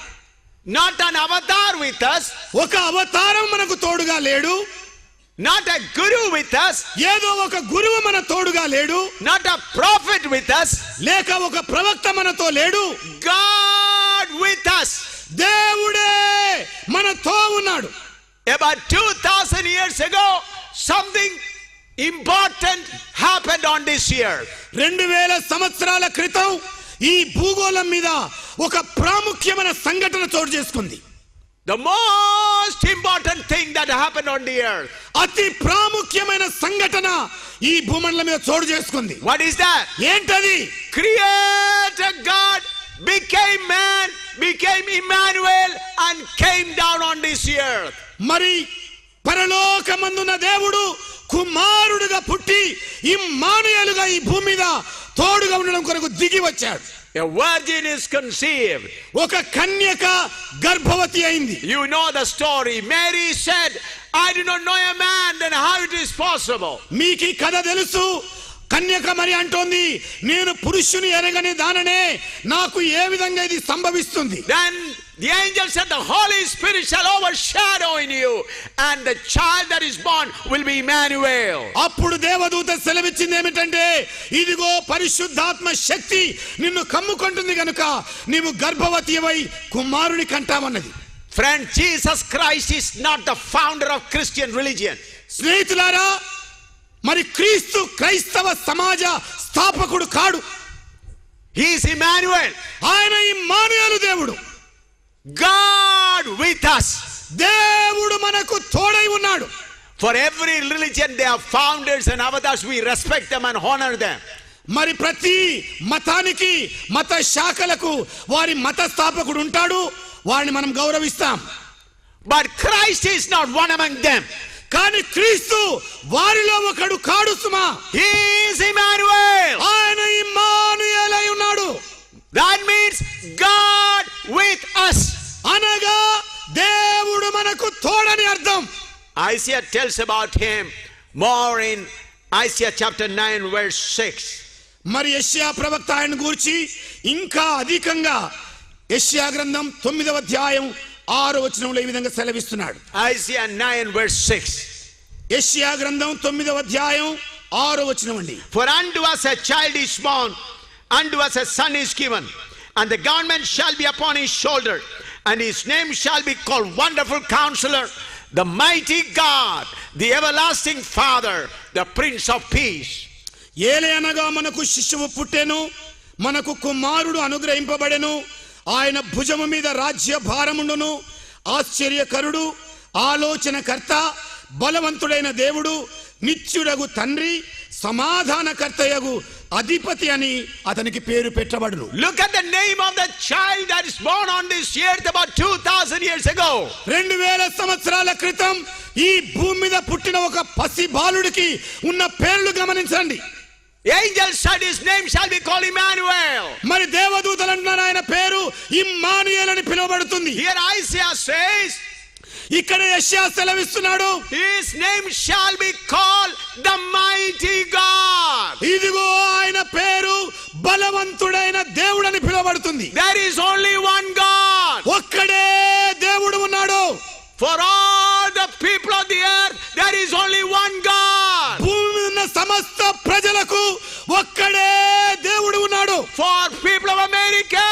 Not an avatar with us. ఒక అవతారం మనకు తోడుగా లేడు. Not a guru with us. ఏదో ఒక గురువు మన తోడుగా లేడు. Not a prophet with us. లేక ఒక ప్రవక్త మనతో లేడు. God with us. దేవుడే మనతో ఉన్నాడు. About 2000 years ago, something important happened on this earth. 2000 సంవత్సరాల క్రితం ఈ భూగోళం మీద ఒక ప్రాముఖ్యమైన సంఘటన చోటు చేసుకుంది. The most important thing that happened on the earth. అతి ప్రాముఖ్యమైన సంఘటన ఈ భూమండలం మీద చోటు చేసుకుంది. What is that? ఏంటది? Creator God became man, became Emmanuel, and came down on this earth. మరి పరలోకమందున దేవుడు కుమారుడుగా పుట్టి ఇమ్మానుయేలుగా ఈ భూమి మీద తోడుగా ఉండడం కొరకు దిగి వచ్చాడు. A virgin is conceived. ఒక కన్యక గర్భవతి అయింది. You know the story. Mary said, I do not know a man, then how it is possible? మీకు ఈ కథ తెలుసు. కన్యక మరి అంటోంది, నేను పురుషుని ఎరగని దాననే, నాకు ఏ విధంగా ఇది సంభవిస్తుంది? Then the angel said, the Holy Spirit shall overshadow in you, and the child that is born will be Emmanuel. అప్పుడు దేవదూత సెలవిచ్చింది ఏమిటంటే, ఇదిగో పరిశుద్ధాత్మ శక్తి నిన్ను కమ్ముకుంటుంది గనుక నీవు గర్భవతివై కుమారుని కంటావన్నది. Friend, Jesus Christ is not the founder of Christian religion. స్నేహితులారా, మరి క్రీస్తు క్రైస్తవ సమాజ స్థాపకుడు కాడు. He is Emmanuel. ఆయన ఇమ్మానుయేలు దేవుడు. God with us. దేవుడు మనకు తోడై ఉన్నాడు. For every religion they are founders and avatars, we respect them and honor them. మరి ప్రతి మతానికి మత శాఖలకు వారి మత స్థాపకుడు ఉంటాడు, వారిని మనం గౌరవిస్తాం. But Christ is not one among them. కానీ క్రీస్తు వారిలో ఒకడు కాడు సుమా. He is Emmanuel. ఆయన ఇమ్మానుయేలై ఉన్నాడు. That means God with us. అనగా దేవుడు మనకు తోడని అర్థం. Isaiah tells about him more in Isaiah chapter 9 verse 6. మరి యెషయా ప్రవక్త ఆయన గురించి ఇంకా అధికంగా యెషయా గ్రంథం 9వ అధ్యాయం 6వ వచనంలో ఈ విధంగా సెలవిస్తున్నాడు. Isaiah 9 verse 6. యెషయా గ్రంథం 9వ అధ్యాయం 6వ వచనం అండి. For unto us a child is born, unto us a son is given, and the government shall be upon his shoulder, and his name shall be called Wonderful Counselor, the Mighty God, the Everlasting Father, the Prince of Peace. ఏలయనగా మనకు శిశువు పుట్టెను, మనకు కుమారుడు అనుగ్రహింపబడెను, ఆయన భుజము మీద రాజ్య భారముండును, ఆశ్చర్యకరుడు, ఆలోచనకర్త, బలవంతుడైన దేవుడు, నిత్యుడగు తండ్రి, సమాధానకర్తయగు అధిపతి అని అతనికి పేరు పెట్టబడును. Look at the name of the child that is born on this earth about 2000 years ago. 2000 సంవత్సరాల క్రితం ఈ భూమి మీద పుట్టిన ఒక పసి బాలుడికి ఉన్న పేర్లు గమనించండి. Angels said his name shall be called Emmanuel. మరి దేవదూతలు అంటున్నారు ఆయన పేరు ఇమ్మానుయేల్ అని పిలువబడుతుంది. Here Isaiah says, ఇక్కడ యెషయా సెలవిస్తున్నాడు, his name shall be called the Mighty God. ఇదిగో ఆయన పేరు బలవంతుడైన దేవుడు అని పిలువబడుతుంది. There is only one God. ఒక్కడే దేవుడు ఉన్నాడు. For all the people of the earth, there is only one God. భూమి మీద ఉన్న సమస్త ప్రజలకు ఒక్కడే దేవుడు ఉన్నాడు. For people of America,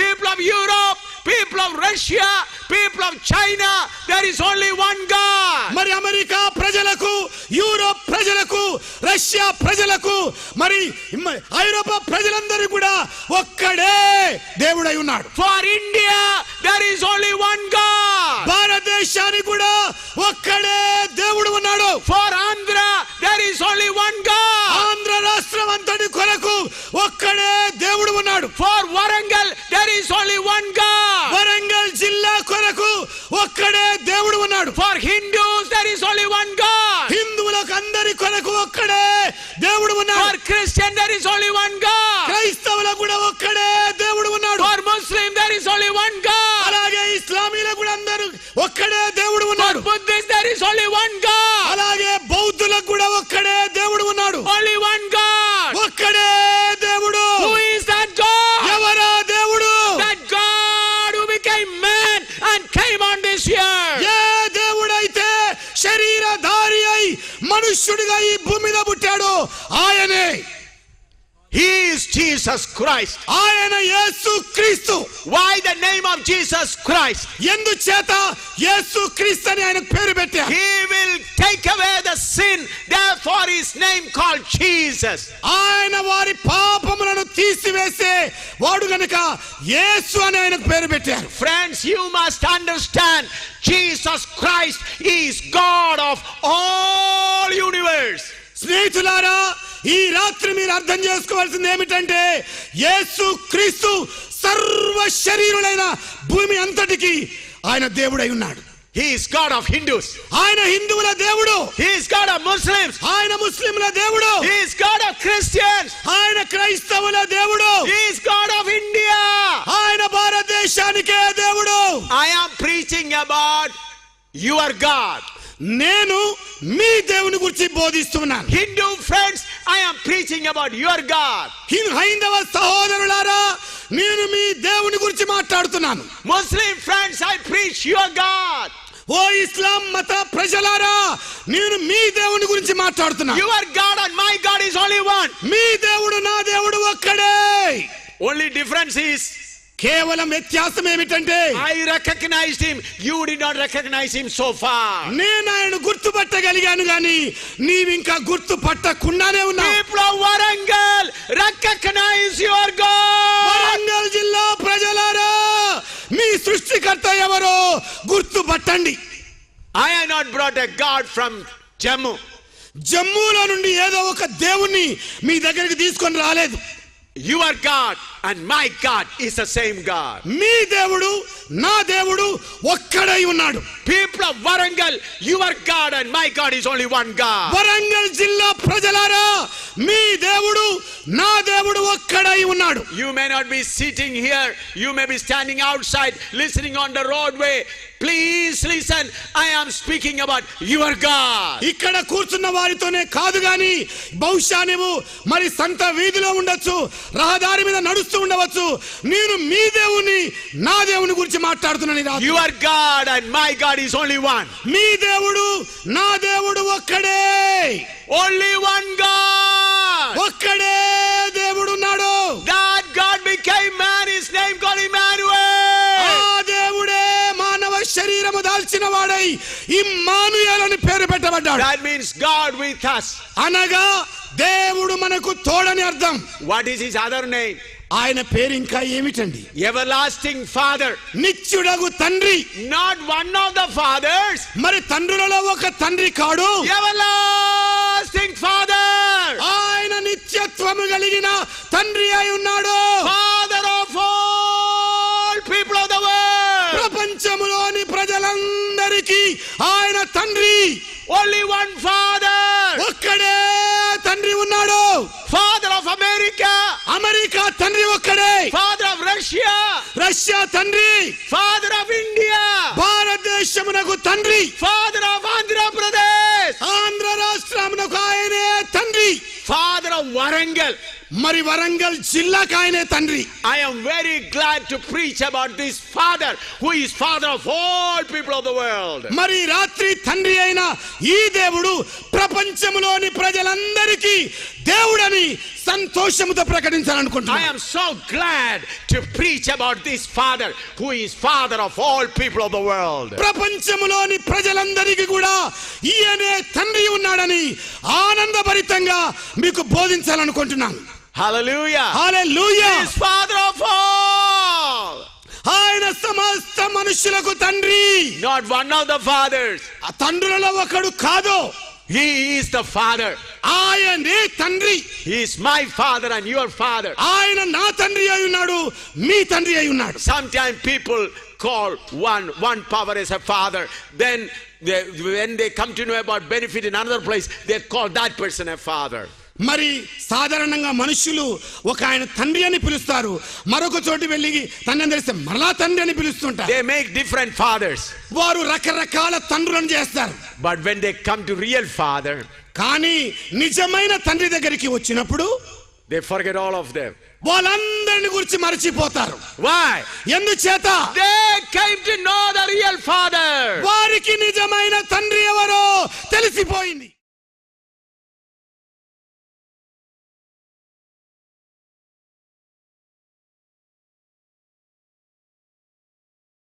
people of Europe, people of Russia, people of China, there is only one God. మరి అమెరికా ప్రజలకు, యూరోప్ ప్రజలకు, రష్యా ప్రజలకు, మరి ఐరోపా ప్రజలందరూ కూడా ఒక్కడే దేవుడై ఉన్నాడు. For India, there is only one God. భారతదేశానికి కూడా ఒక్కడే దేవుడు ఉన్నాడు. For Andhra, there is only one God. Andhra రాష్ట్రం అంతటి కొరకు ఒక్కడే దేవుడు ఉన్నాడు. For Warangal, there is only one God. Warangal జిల్లా కొరకు ఒక్కడే దేవుడు ఉన్నాడు. For Hindus, there is only one God. హిందువులకు అందరి కొరకు ఒక్కడే దేవుడు ఉన్నాడు. For Christian, there is only one God. క్రైస్తవులకు కూడా ఒక్కడే దేవుడు ఉన్నాడు. For Muslim, there is only one God. అలాగే ఇస్లామీలకు కూడా అందరూ ఒక్కడే దేవుడు ఉన్నాడు. For Buddhists, there is only one God. అలాగే బౌద్ధులకు కూడా ఒక్కడే దేవుడు ఉన్నాడు. Only one God. ఒక్కడే దేవుడు. Who is that God? ఎవరా దేవుడు? That God who became man and came on this earth. ఏ దేవుడైతే శరీరధారి అయి మనుష్యుడిగా ఈ భూమి మీద పుట్టాడు ఆయనే. He is Jesus Christ. ఆయన యేసు క్రీస్తు. Why the name of Jesus Christ? ఎందుచేత యేసు క్రీస్తు అని ఆయనకు పేరు పెట్టారు. He will take away the sin, therefore his name called Jesus. ఆయన వారి పాపములను తీసివేసే వాడు గనుక యేసు అని ఆయనకు పేరు పెట్టారు. Friends, you must understand, Jesus Christ is God of all universe. స్నేహితులారా, ఈ రాత్రి మీరు అర్థం చేసుకోవాల్సింది ఏమిటంటే యేసు క్రీస్తు సర్వ శరీరులైన భూమి అంతటికి ఆయన దేవుడై ఉన్నాడు. He is God of Hindus. ఆయన హిందువుల దేవుడు. He is God of Muslims. ఆయన ముస్లింల దేవుడు. He is God of Christians. ఆయన క్రైస్తవుల దేవుడు. He is God of India. ఆయన భారతదేశానికే దేవుడు. I am preaching about your God. నేను మీ దేవుని గురించి బోధిస్తున్నాను. Hindu friends, I am preaching about your God. హైందవ సహోదరులారా, నేను మీ దేవుని గురించి మాట్లాడుతున్నాను. Muslim friends, I preach your God. ఓ ఇస్లాం మత ప్రజలారా, నేను మీ దేవుని గురించి మాట్లాడుతున్నాను. Your God and my God is only one. మీ దేవుడు నా దేవుడు ఒక్కడే. Only difference is, కేవలం వ్యత్యాసం ఏమిటంటే I recognized him, you did not recognize him so far. నేను ఆయన గుర్తుపట్టగలిగాను గాని నీవింకా గుర్తుపట్టకుండానే ఉన్నావు. People of Warangal, recognize your God. Warangal జిల్లా ప్రజలారా, మీ సృష్టికర్త ఎవరో గుర్తుపట్టండి. I have not brought a God from Jammu. జమ్మూలో నుండి ఏదో ఒక దేవుణ్ణి మీ దగ్గరికి తీసుకొని రాలేదు. Your God and my God is the same God. మీ దేవుడు నా దేవుడు ఒక్కడై ఉన్నాడు. People of Warangal, your God and my God is only one God. Warangal జిల్లా ప్రజలారా, మీ దేవుడు నా దేవుడు ఒక్కడై ఉన్నాడు. You may not be sitting here, you may be standing outside listening on the roadway. Please listen, I am speaking about your God. ఇక్కడ కూర్చున్న వారితోనే కాదు గాని బహుశా నువ్వు మరి సంత వీధిలో ఉండొచ్చు, రహదారి మీద నడుస్తూ ఉండవచ్చు. నేను మీ దేవుని నా దేవుని గురించి మాట్లాడుతున్నాను. Your God and my God is only one. మీ దేవుడు నా దేవుడు ఒక్కడే. Only one God. ఒక్కడే దేవుడు ఉన్నాడు. That God became man, his name called Emmanuel. ఆ దేవుడే మానవ శరీరము దాల్చిన వాడై ఇమ్మానుయేలు అని పేరు పెట్టబడ్డాడు. That means God with us. అనగా దేవుడు మనకు తోడని అర్థం. What is his other name? ఆయన పేరు ఇంకా ఏమిటండి? Everlasting Father. నిత్యుడగు తండ్రి. Not one of the fathers. మరి తండ్రులలో ఒక తండ్రి కాడు. Everlasting Father. ఆయన నిత్యత్వము కలిగిన తండ్రి అయి ఉన్నాడు. Father of all people of the world. ప్రపంచములోని ప్రజలందరికీ ఆయన తండ్రి. Only one Father. ఒక్కడే తండ్రి ఉన్నాడు. Father of America. అమెరికా తండ్రి ఒక్కడే. Father of Russia. రష్యా తండ్రి. Father of India. భారతదేశమునకు తండ్రి. Father of Andhra Pradesh. Andhra రాష్ట్రమునకు ఆయనే తండ్రి. Father of Warangal. మరి వరంగల్ జిల్లాకు ఆయనే తండ్రి. I am very glad to preach about this Father who is Father of all people of the world. మరి రాత్రి తండ్రి అయిన ఈ దేవుడు ప్రపంచములోని ప్రజలందరికీ దేవుడని సంతోషముతో I ప్రకటించాలనుకుంటున్నాను. am so glad to preach about this Father who is Father of all people of the world. ప్రపంచములోని ప్రజలందరికీ కూడా ఈయనే తండ్రి ఉన్నాడని ఆనందభరితంగా మీకు బోధించాలనుకుంటున్నాను. Hallelujah. Hallelujah. He is Father of all. ఆయన సమస్త మనుషులకు తండ్రి. Not one of the fathers. ఆ తండ్రులలో ఒకడు కాదు. He is the Father. ఆయనే తండ్రి. He is my Father and your Father. ఆయన నా తండ్రి అయి ఉన్నాడు, మీ తండ్రి అయి ఉన్నాడు. Sometimes people call one power as a father. Then when they come to know about benefit in another place, they call that person a father. మరి సాధారణంగా మనుషులు ఒక ఆయన తండ్రి అని పిలుస్తారు, మరొక చోటు వెళ్ళి తండ్రి అని తెలిస్తే మరలా తండ్రి అని పిలుస్తుంటారు. They make different fathers. వారు రకరకాల తండ్రులను చేస్తారు. But when they come to real father, కానీ నిజమైన తండ్రి దగ్గరికి వచ్చినప్పుడు they forget all of them. వాళ్ళందరిని గురించి మరచిపోతారు. Why? ఎందుచేత They came to know the real father. వారికి నిజమైన తండ్రి ఎవరో తెలిసిపోయింది.